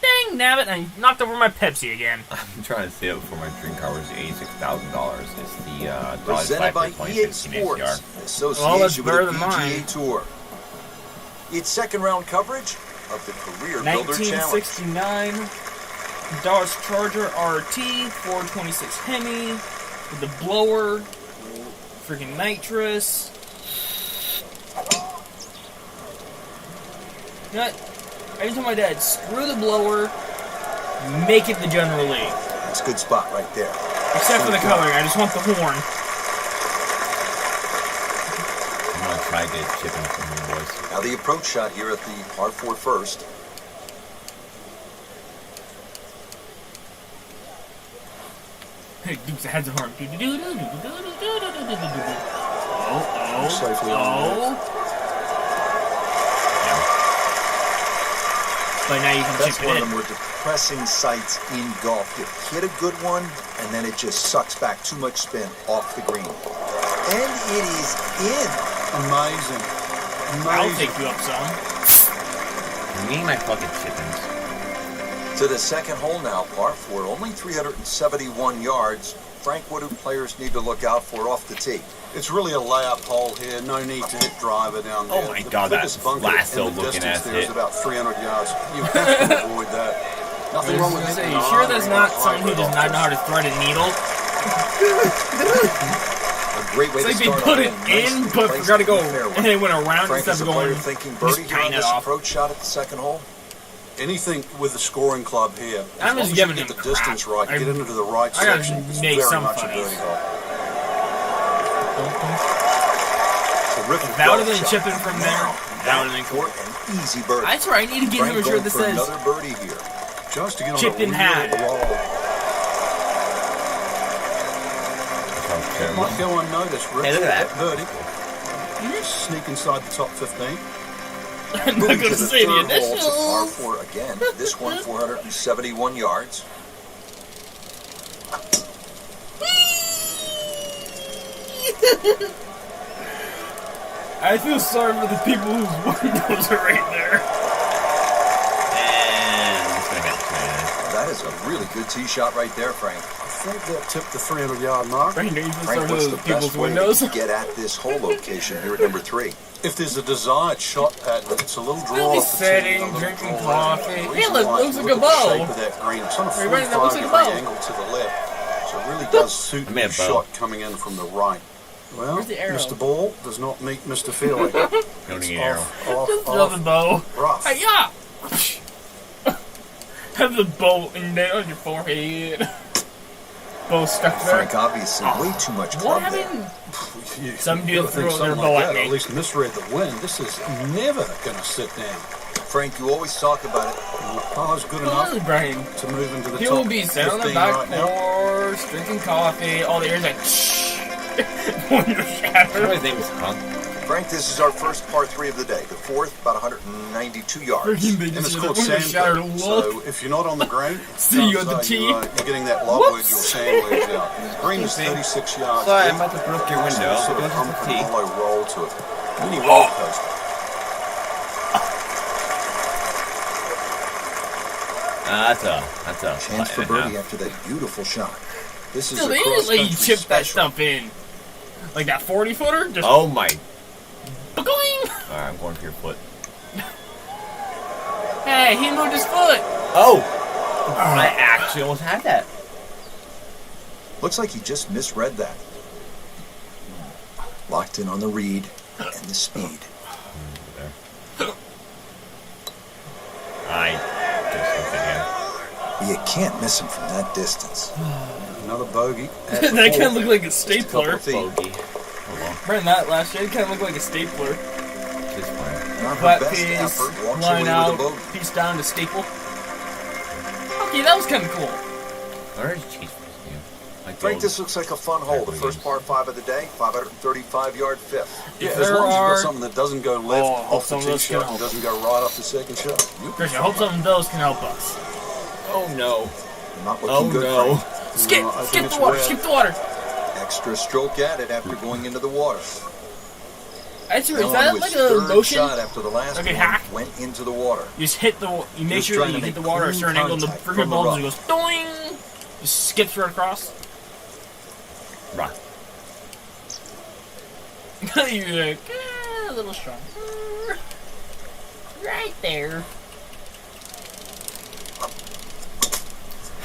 Dang, nabbit, I knocked over my Pepsi again. I'm trying to save up for my dream car, which is $86,000. It's the Dodge Presented by Viper EA 2016 Sports, HDR. in association Well, that's with better the than PGA mine. Tour. It's second round coverage of the Career Builder Challenge. 1969 Dodge Charger RT 426 Hemi with the blower, freaking nitrous. You know what? I even told my dad, screw the blower, make it the General Lee. It's a good spot right there. Except for the coloring, I just want the horn. I'm gonna try to get chipping from you boys. Now the approach shot here at the par 4 first. Hey, Dukes heads of horn. Oh, Safely on oh. But now you can That's chip one it of in. the more depressing sights in golf. You hit a good one, and then it just sucks back too much spin off the green. And it is in. Amazing. I'll Amazing. take you up some. Me and my fucking chippings. To the second hole now, par 4, only 371 yards. Frank, what do players need to look out for off the tee? It's really a layup hole here. No need to hit driver down there. Oh my The God, biggest that bunker lasso in the looking distance ass there is hit. about 300 yards. You have to avoid that. Nothing wrong with Are hitting you an sure iron that's or not a someone who does not know how to thread a needle? A great way It's like to they start put off it and nicely in, but placed forgot to go, in the fairway. and it went around Frank instead is of a player going. thinking just birdie here on tying it this off. approach shot at the second hole. Anything with the scoring club here. I'm as just long giving as you get him the crap. distance right, I- get into the right I gotta section. It's make very some much a funnies. birdie hole. Terrific That would have golf been shot. chipping from there. That would have been cool. An easy birdie. I swear, I need to get him Frank a shirt going that for says another birdie here. Just to get on chipped a in really hand. roll. Okay. Might go unnoticed. Rick. Hey, look at that. Birdie. You sneak inside the top 15. I'm not Moving going to to the say the third hole, it's a par initials. 4 again. This one 471 yards. I feel sorry for the people whose windows are right there. And it's gonna get traded. That is a really good tee shot right there, Frank. I think that tipped the 300-yard mark. Frank, what's the best way to get at this hole location here at number 3? If there's a desired shot pattern, it's a little draw Really off the sitting, tee, a little drinking draw coffee. in. Hey, look, looks like a Look at the bow. shape of that green. It's on a Everybody, that looks like a 45-degree bow. angle to the left. So it really does suit the shot coming in from the right. Well, Where's the arrow? Mr. Ball does not meet Mr. Feely. Don't need an arrow. Just throw the bow. Rough. Hey, yeah! Have the bow in there on your forehead. Bow stuck there. Frank, obviously, way too much What club there. happened? Some dude You threw think their something bow like at that, me. or at least misread the wind. This is never going to sit down. Frank, you always talk about it. Pa's good Who enough is Brian? to move into the He top will be sitting on the 15 back right now. porch, drinking coffee. All the air's like, shh. When you're shattered. His name is Punk. Frank, this is our first par 3 of the day. The fourth, about 192 yards. Freaking they And just it's did called it. When you're shattered, sand. look. So if you're not on the green, See you at the chances tee. are you're getting that lob wedge or sand wedge out. And the green is 36 yards. Sorry, deep. I'm about to broke your window. It's sort Go of to the hump tee. and hollow roll to it. Mini roller coaster. That's a Chance for birdie after that beautiful shot. This is Still, a they didn't let you cross-country chip that special. stuff in. Like that 40-footer? Just Oh my. boing! Alright, I'm going for your foot. Hey, he moved his foot. Oh! I actually almost had that. Looks like he just misread that. Locked in on the read and the speed. I just looked at You can't miss him from that distance. Another bogey. That kind of looked like a stapler. Couple feet. him. Bogey. Hold on. Brandon, that last year kind of looked like a stapler. This one. Not her Flat best piece, effort. Walks line away out, with a bogey. piece down to staple. Okay, that was kind of cool. Where is cheese? Yeah. Like Frank, gold. this looks like a fun hole. The first par 5 of the day, 535-yard fifth. Yeah, If as there long as you've are- got something that doesn't go left Oh, off the some of tee those shot can and help. doesn't go right off the second shot. Christian, I hope some of those can help us. Oh no. Not Oh looking good, no. Frank. Skip! I think Skip it's the water! wet. Skip the water! Extra stroke at it after going into the water. That's is Now on that to like his a third motion? shot after the last Okay, one hack. went into the water. You just hit the. You make Just sure trying that you to hit the make water at a clean certain angle, and the contact freaking from the ball rock. just goes doing. Just skips right across. Right. You're like, a little strong. Right there.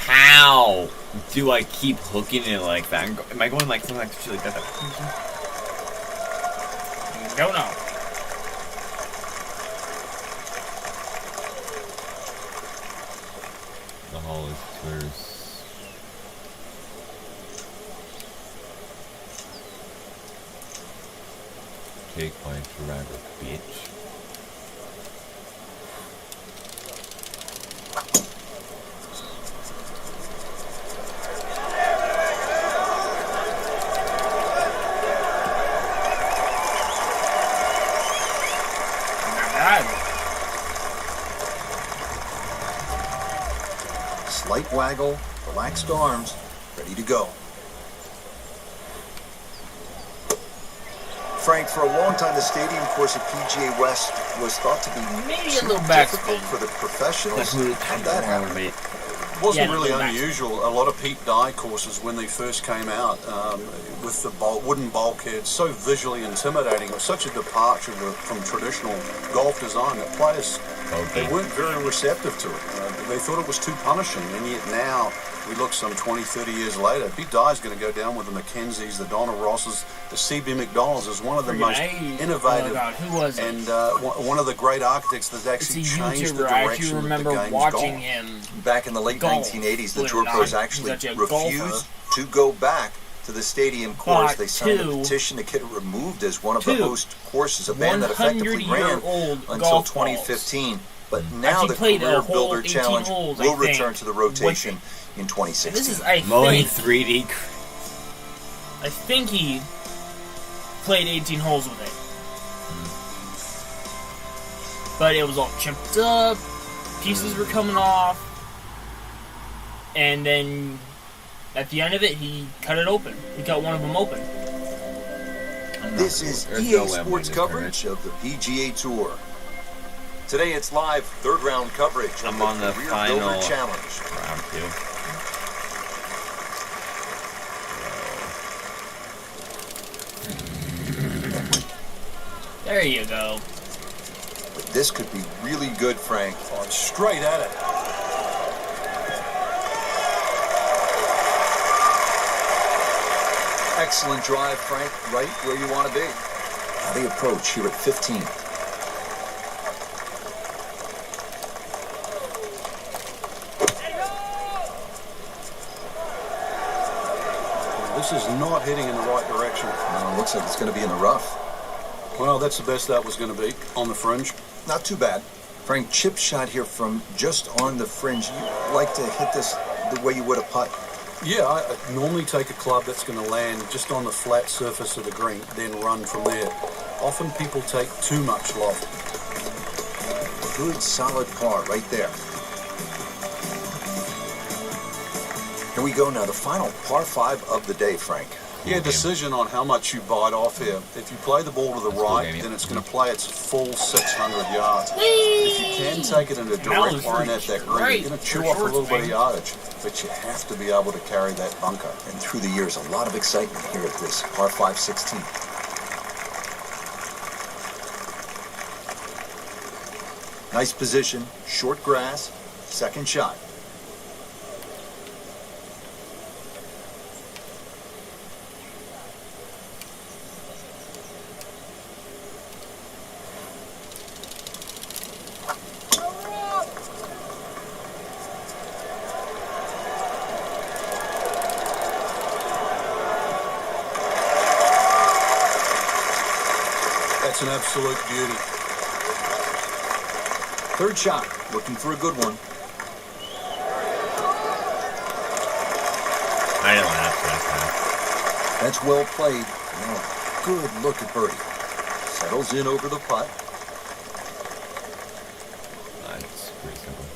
How do I keep hooking it like that? Am I going like something like shit like that? Don't know. The hole is clear. Take my forever, bitch. Not bad. Slight waggle, relaxed arms, ready to go. Frank, for a long time, the stadium course at PGA West was thought to be Maybe a too little difficult backspin. for the professionals. That's really How'd that happen? mate. It wasn't Yeah, really go back. unusual. A lot of Pete Dye courses, when they first came out, with the wooden bulkheads, so visually intimidating. It was such a departure from traditional golf design that players they weren't very receptive to it. They thought it was too punishing, and yet now we look some 20, 30 years later, Pete Dye's going to go down with the Mackenzies, the Donna Rosses, the C.B. McDonald's as one of the most innovative Oh God, who was it? And one of the great architects that It's a actually changed the YouTuber. I direction actually of the remember game's watching golf. him. Back in the late golf, 1980s, the believe it tour or pros not. actually He's actually a refused golfer. to go back to the stadium course. But They signed a two- petition to get it removed as one of the two host courses, a ban that effectively ran 100-year-old until golf 2015. But now Actually the played a Career whole Builder 18 Challenge holes, I will think. return to the rotation in And 2016. this is, I Mowing think, 3D. he played 18 holes with it. But it was all chimped up, pieces were coming off, and then at the end of it, he cut it open. He cut one of them open. This is There's EA no way I'm Sports winning this coverage of the PGA Tour. Today it's live third round coverage. I'm on the Career final Builder Challenge. round 2. There you go. But this could be really good, Frank. Oh, straight at it. Excellent drive, Frank. Right where you want to be. Now the approach here at 15. This is not heading in the right direction. No, looks like it's going to be in the rough. Well, that's the best that was going to be, on the fringe. Not too bad. Frank, chip shot here from just on the fringe. You like to hit this the way you would a putt? Yeah, I normally take a club that's going to land just on the flat surface of the green, then run from there. Often people take too much loft. Good, solid par right there. Here we go now, the final par 5 of the day, Frank. Yeah, decision on how much you bite off here. If you play the ball to the right, then it's going to play its full 600 yards. If you can take it in a direct line at that green, you're going to chew off a little bit of yardage. But you have to be able to carry that bunker. And through the years, a lot of excitement here at this par 5 16. Nice position, short grass, second shot. That's an absolute beauty. Third shot, looking for a good one. I didn't laugh that time. That's well played. Now, good look at birdie. Settles in over the putt. That's pretty simple.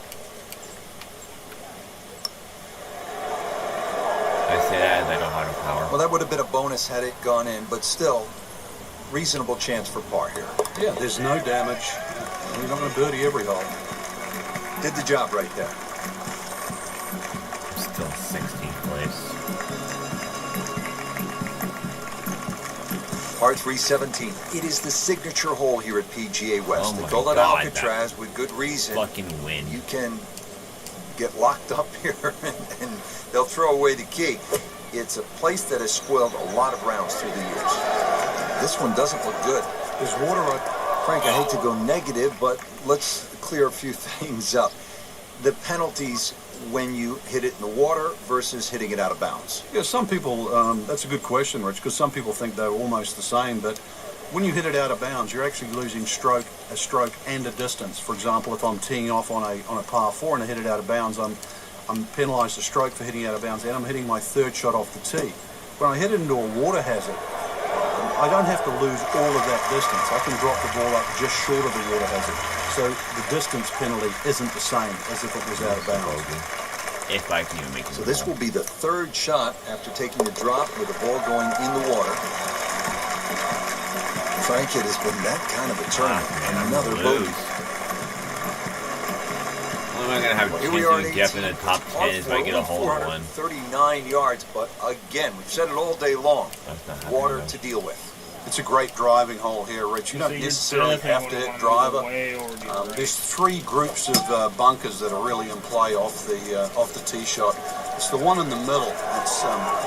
I say that as I don't have no power. Well, that would have been a bonus had it gone in, but still, reasonable chance for par here. Yeah, there's no damage. You're not going to birdie every hole. Did the job right there. Still 16th place. Par 3 17. It is the signature hole here at PGA West. Oh They my call it God, Alcatraz with good reason. Fucking win. You can get locked up here and they'll throw away the key. It's a place that has spoiled a lot of rounds through the years. This one doesn't look good. There's water right. Frank, I hate to go negative, but let's clear a few things up. The penalties when you hit it in the water versus hitting it out of bounds. Yeah, some people, that's a good question, Rich, because some people think they're almost the same, but when you hit it out of bounds, you're actually losing a stroke and a distance. For example, if I'm teeing off on a par 4 and I hit it out of bounds, I'm penalised a stroke for hitting out of bounds, and I'm hitting my third shot off the tee. When I hit it into a water hazard, I don't have to lose all of that distance. I can drop the ball up just short of the water hazard. So the distance penalty isn't the same as if it was out of bounds. If I can even make it. So this will be the third shot after taking the drop with the ball going in the water. Frank, it has been that kind of a tournament. Another bogey. Well, am I going to have a chance to get in the top 10 if I get a hole in one? 439 yards, but again, we've said it all day long. Water to deal with. It's a great driving hole here, Rich. You don't necessarily have to hit driver. There's three groups of bunkers that are really in play off the tee shot. It's the one in the middle. It's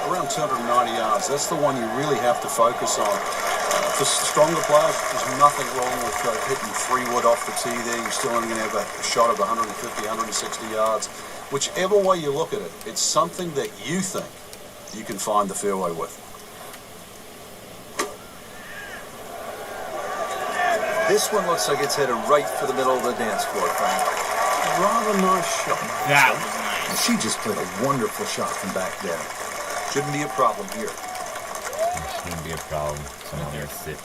around 290 yards. That's the one you really have to focus on. For stronger players, there's nothing wrong with hitting 3 wood off the tee there. You're still only going to have a shot of 150, 160 yards. Whichever way you look at it, it's something that you think you can find the fairway with. This one looks like it's headed right for the middle of the dance floor, Frank. Rather nice shot. That was nice. She just played a wonderful shot from back there. Shouldn't be a problem here. Shouldn't be a problem. Someone there sit.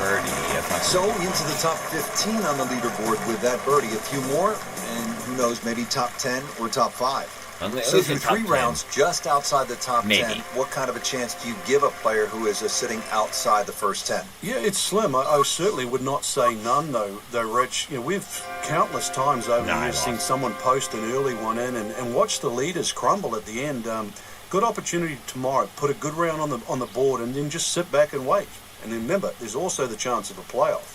Birdie. So into the top 15 on the leaderboard with that birdie. A few more, and who knows, maybe top 10 or top 5. So through 3 rounds, just outside the top 10, Maybe. what kind of a chance do you give a player who is sitting outside the first 10? Yeah, it's slim. I certainly would not say none, though, Rich. You know, we've countless times over the years seen someone post an early one in and watch the leaders crumble at the end. Good opportunity tomorrow. Put a good round on the board and then just sit back and wait. And then remember, there's also the chance of a playoff.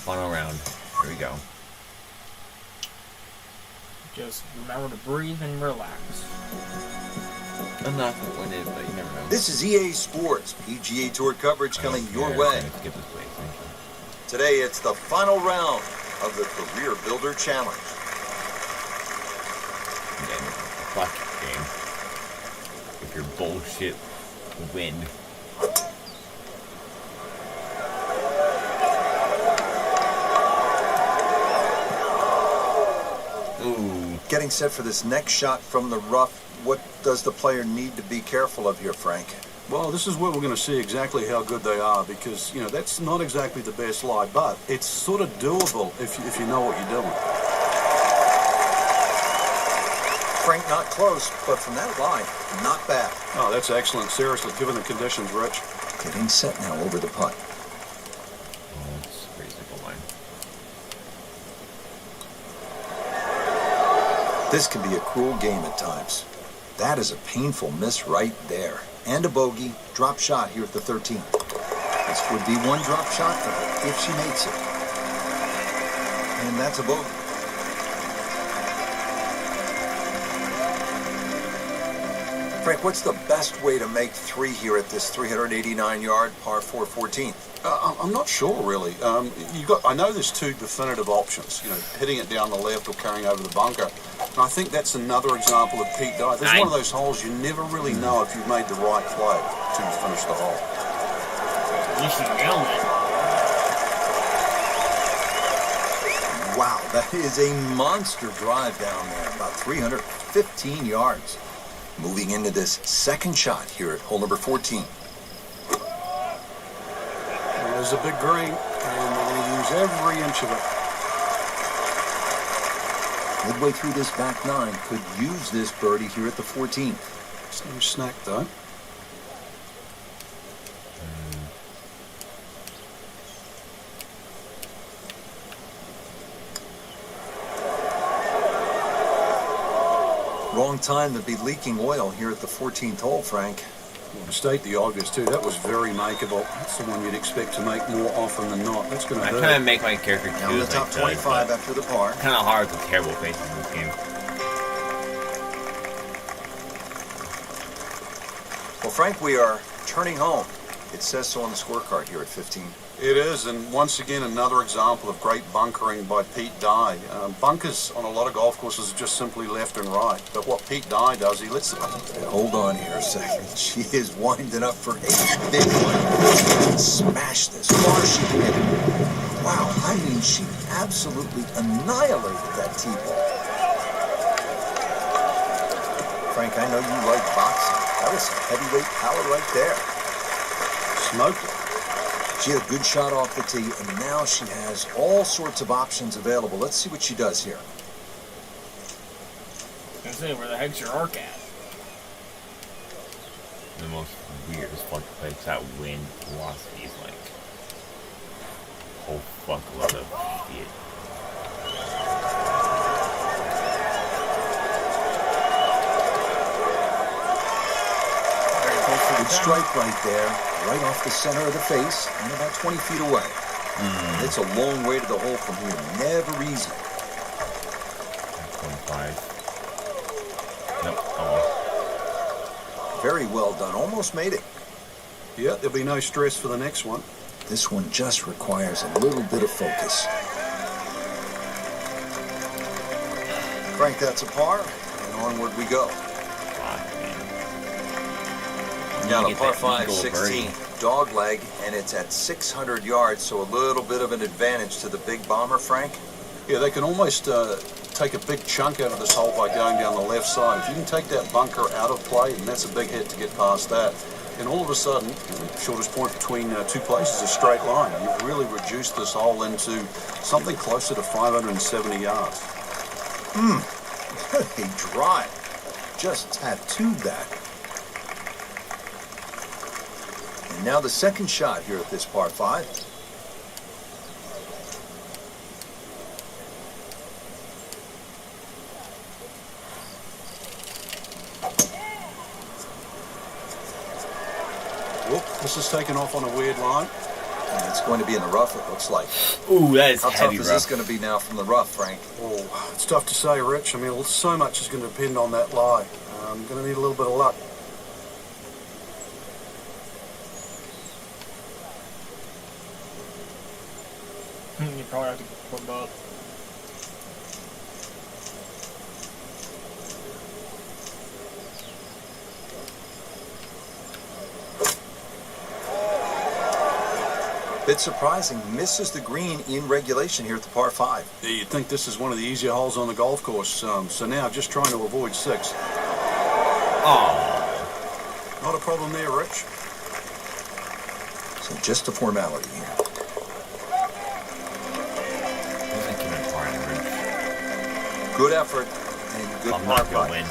Final round. Here we go. Just remember to breathe and relax. I'm not going to win it, but you never know. This is EA Sports PGA Tour coverage coming your way. Skip this place. Today, it's the final round of the Career Builder Challenge. Fuck game. With your bullshit wind. Getting set for this next shot from the rough, what does the player need to be careful of here, Frank? Well, this is where we're going to see exactly how good they are because, you know, that's not exactly the best lie, but it's sort of doable if you know what you're doing. Frank, not close, but from that line, not bad. Oh, that's excellent. Seriously, given the conditions, Rich. Getting set now over the putt. Oh, that's a pretty simple line. This can be a cruel game at times. That is a painful miss right there. And a bogey, drop shot here at the 13th. This would be one drop shot for her if she makes it. And that's a bogey. Frank, what's the best way to make 3 here at this 389-yard par 4 14th? I'm not sure, really. I know there's 2 definitive options. You know, hitting it down the left or carrying over the bunker. And I think that's another example of Pete Dye. This is one of those holes you never really know if you've made the right play to finish the hole. At least you nailed it. Wow, that is a monster drive down there, about 315 yards. Moving into this second shot here at hole number 14. There's a big green, and they're going to use every inch of it. Midway through this back 9, could use this birdie here at the 14th. It's no snack, though. Wrong time to be leaking oil here at the 14th hole, Frank. Well, to state the obvious, too, that was very makeable. That's the one you'd expect to make more often than not. That's going to hurt. I'm trying to make my character Down the top 25 after the par. Kind of hard with terrible faces in this game. Well, Frank, we are turning home. It says so on the scorecard here at 15. It is, and once again, another example of great bunkering by Pete Dye. Bunkers on a lot of golf courses are just simply left and right. But what Pete Dye does, he lets them... Hold on here a second. She is winding up for a big one. Smash this far she can hit it. Wow, I mean, she absolutely annihilated that tee ball. Frank, I know you like boxing. That was some heavyweight power right there. Smoked it. She had a good shot off the tee, and now she has all sorts of options available. Let's see what she does here. I was gonna say, where the heck's your arc at? The most weirdest fucking place. That wind velocity is like... Oh, fuckload of shit. Good strike right there, right off the center of the face, and about 20 feet away. It's a long way to the hole from here. Never easy. 25. Nope. Oh. Very well done. Almost made it. Yeah, there'll be no stress for the next one. This one just requires a little bit of focus. Frank, that's a par, and onward we go. Now the par 5, 16, dog leg, and it's at 600 yards, so a little bit of an advantage to the big bomber, Frank. Yeah, they can almost take a big chunk out of this hole by going down the left side. If you can take that bunker out of play, and that's a big hit to get past that, and all of a sudden, the shortest point between two places is a straight line. You've really reduced this hole into something closer to 570 yards. A drive. Just tattooed that. And now the second shot here at this par 5. Whoop, this is taken off on a weird line. And it's going to be in the rough, it looks like. Ooh, that is How heavy tough is rough. this going to be now from the rough, Frank? Oh, it's tough to say, Rich. I mean, so much is going to depend on that lie. I'm going to need a little bit of luck. You probably have to put both. Bit surprising, misses the green in regulation here at the par 5. Yeah, you'd think this is one of the easier holes on the golf course. So now just trying to avoid 6. Oh. Not a problem there, Rich. So just a formality here. Good effort and good I'm not going to win.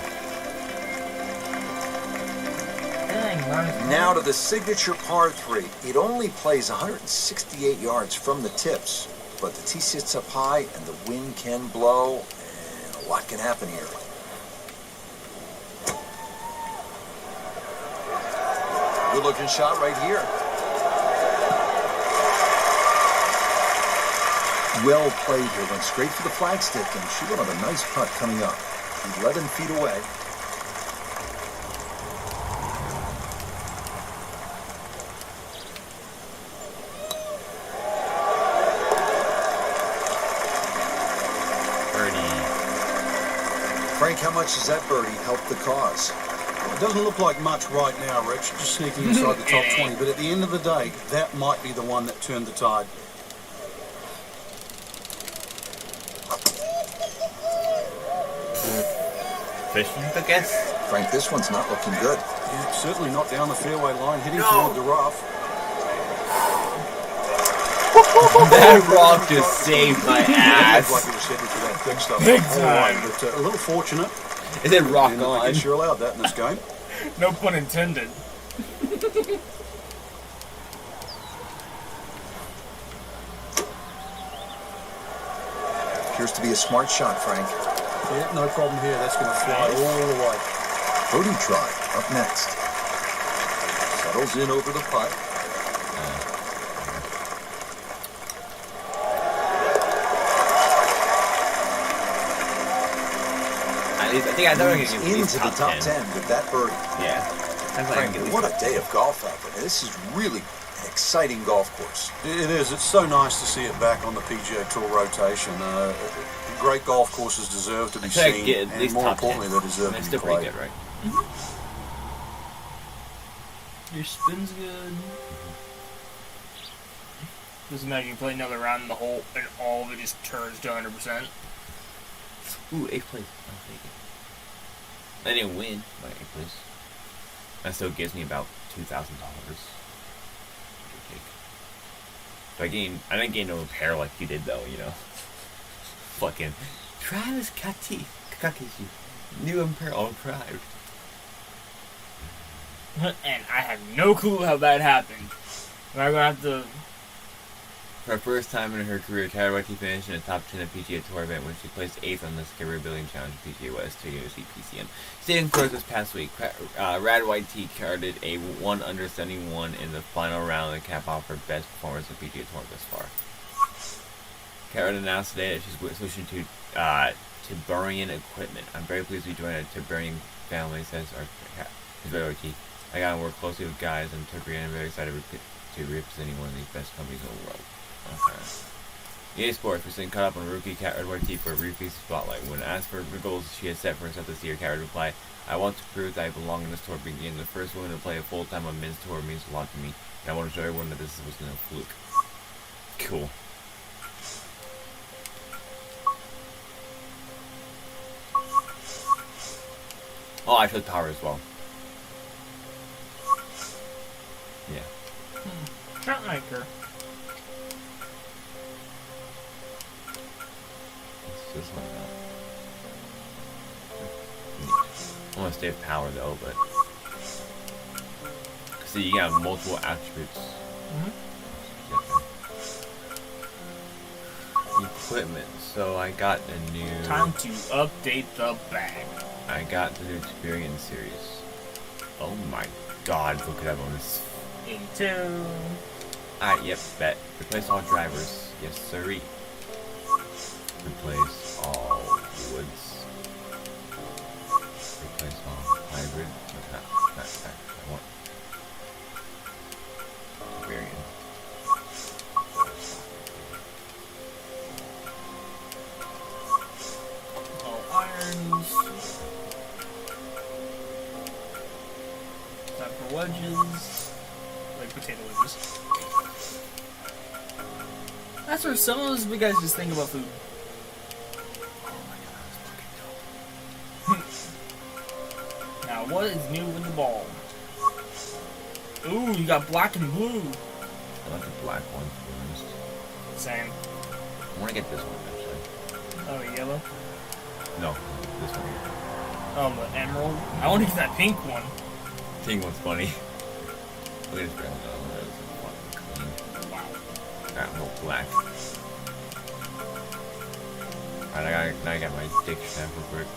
Now to the signature par 3. It only plays 168 yards from the tips, but the tee sits up high and the wind can blow, and a lot can happen here. Good looking shot right here. Well played here, went straight for the flagstick, and she will have a nice putt coming up. 11 feet away. Frank, how much does that birdie help the cause? It doesn't look like much right now, Rich. Just sneaking inside the top 20. But at the end of the day, that might be the one that turned the tide. Fishing, I guess? Frank, this one's not looking good. Yeah, certainly not down the fairway line, hitting toward the rough. That rock just saved my ass. Like it was heading for that big stuff. Big time. But a little fortunate. Is it rock And I on? guess you're allowed that in this game. No pun intended. Appears to be a smart shot, Frank. Yeah, no problem here. That's going to fly all the way. Birdie try up next. Settles in over the putt. At least, I think I thought I was going to get Into the top 10 with that birdie. Yeah. Frank, what a day of golf out there. This is really an exciting golf course. It is. It's so nice to see it back on the PGA Tour rotation. Great golf courses deserve to be seen, get at least and more top importantly, 10. they deserve That's to be still pretty played. good, right? Your spin's good. Just imagine you play another round in the hole and all of it just turns to 100%. Ooh, 8th place. I'll take it. I didn't win by 8th place. That still gives me about $2,000. So I didn't gain no repair like you did though, you know. Fucking Travis Kaki, new impair all proud. And I have no clue how that happened. I'm gonna have to. For her first time in her career, Tyra White finished in the top 10 of PGA Tour event when she placed 8th on this career building challenge PGA West to UC PCM. Staying close this past week, Rad White T carded a 1 under 71 in the final round of the cap off her best performance in PGA Tour thus far. Karen announced today that she's switching to Tiberian equipment. I'm very pleased to be joining the Tiberian family, says Rad White T. I got to work closely with guys in Tiberian. I'm very excited to representing one of the best companies in the world. Okay. EA Sports recently caught up on rookie Cat Redwood T for a brief spotlight. When asked for the goals she had set for herself this year, Cat replied, "I want to prove that I belong in this tour. Being the first woman to play a full-time on men's tour means a lot to me, and I want to show everyone that this was no fluke." Cool. Oh, I chose power as well. Yeah. Shot maker. What's this one about? I want to stay with power though, but see, you got multiple attributes. Equipment. So I got a new. Time to update the bag. I got the new Experience series. Oh my God! Look at that on this. Into. Alright, yep, bet. Replace all drivers. Yes, sirree. Replace all woods. Replace all hybrid. Not I want. Variant. All irons. Time for wedges. Like potato wedges. That's where some of us big guys just think about food. Now, what is new with the ball? Ooh, you got black and blue. I like the black one, to be honest. Same. I want to get this one, actually. Oh, yellow? No, this one. Oh, the emerald? I want to get that pink one. Pink one's funny. Look at this brown. Oh, that is fucking clean. Wow. Alright, no black. Alright, now I got my dick snap real quick.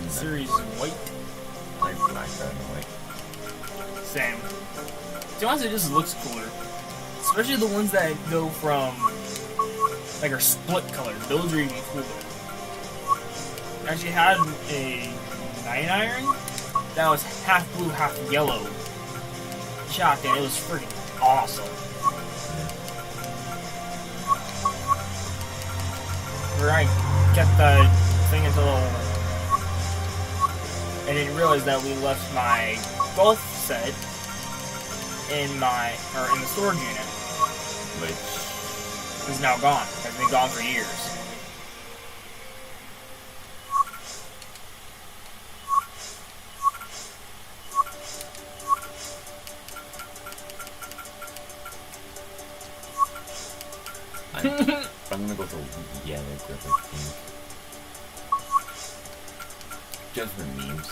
Series white. I like black rather than white. Same. To be honest, it just looks cooler. Especially the ones that go from, like, are split colors. Those are even cooler. I actually had a 9 iron that was half blue, half yellow. Shocked, and it was freaking awesome. Where I kept the thing until I didn't realize that we left my golf set in the storage unit, which is now gone. Has been gone for years. I'm gonna go for yellow grip, I think. Just for memes.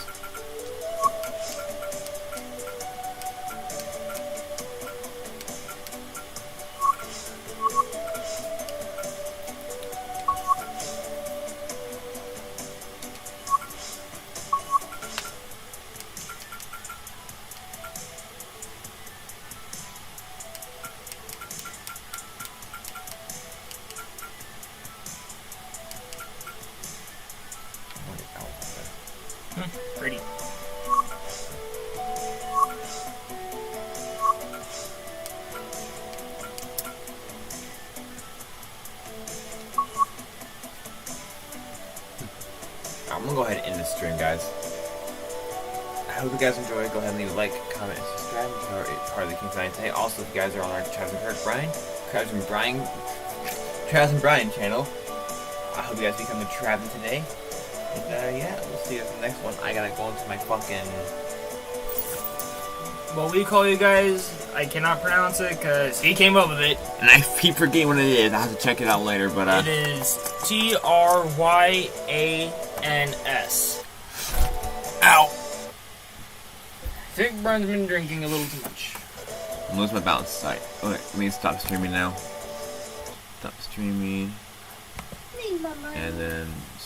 Pretty. I'm gonna go ahead and end this stream, guys. I hope you guys enjoyed. Go ahead and leave a like, comment, and subscribe. Part of the King Science today. Also, if you guys are on our Travis and Brian channel, I hope you guys become the Travis today. And yeah, we'll see you in the next one. I gotta go into my fucking. What we call you guys, I cannot pronounce it because he came up with it. And I keep forgetting what it is. I have to check it out later, but It is TRYANS. Ow! I think Brian's been drinking a little too much. I'm losing my balance sight. Okay, let me stop streaming now. Stop streaming. And then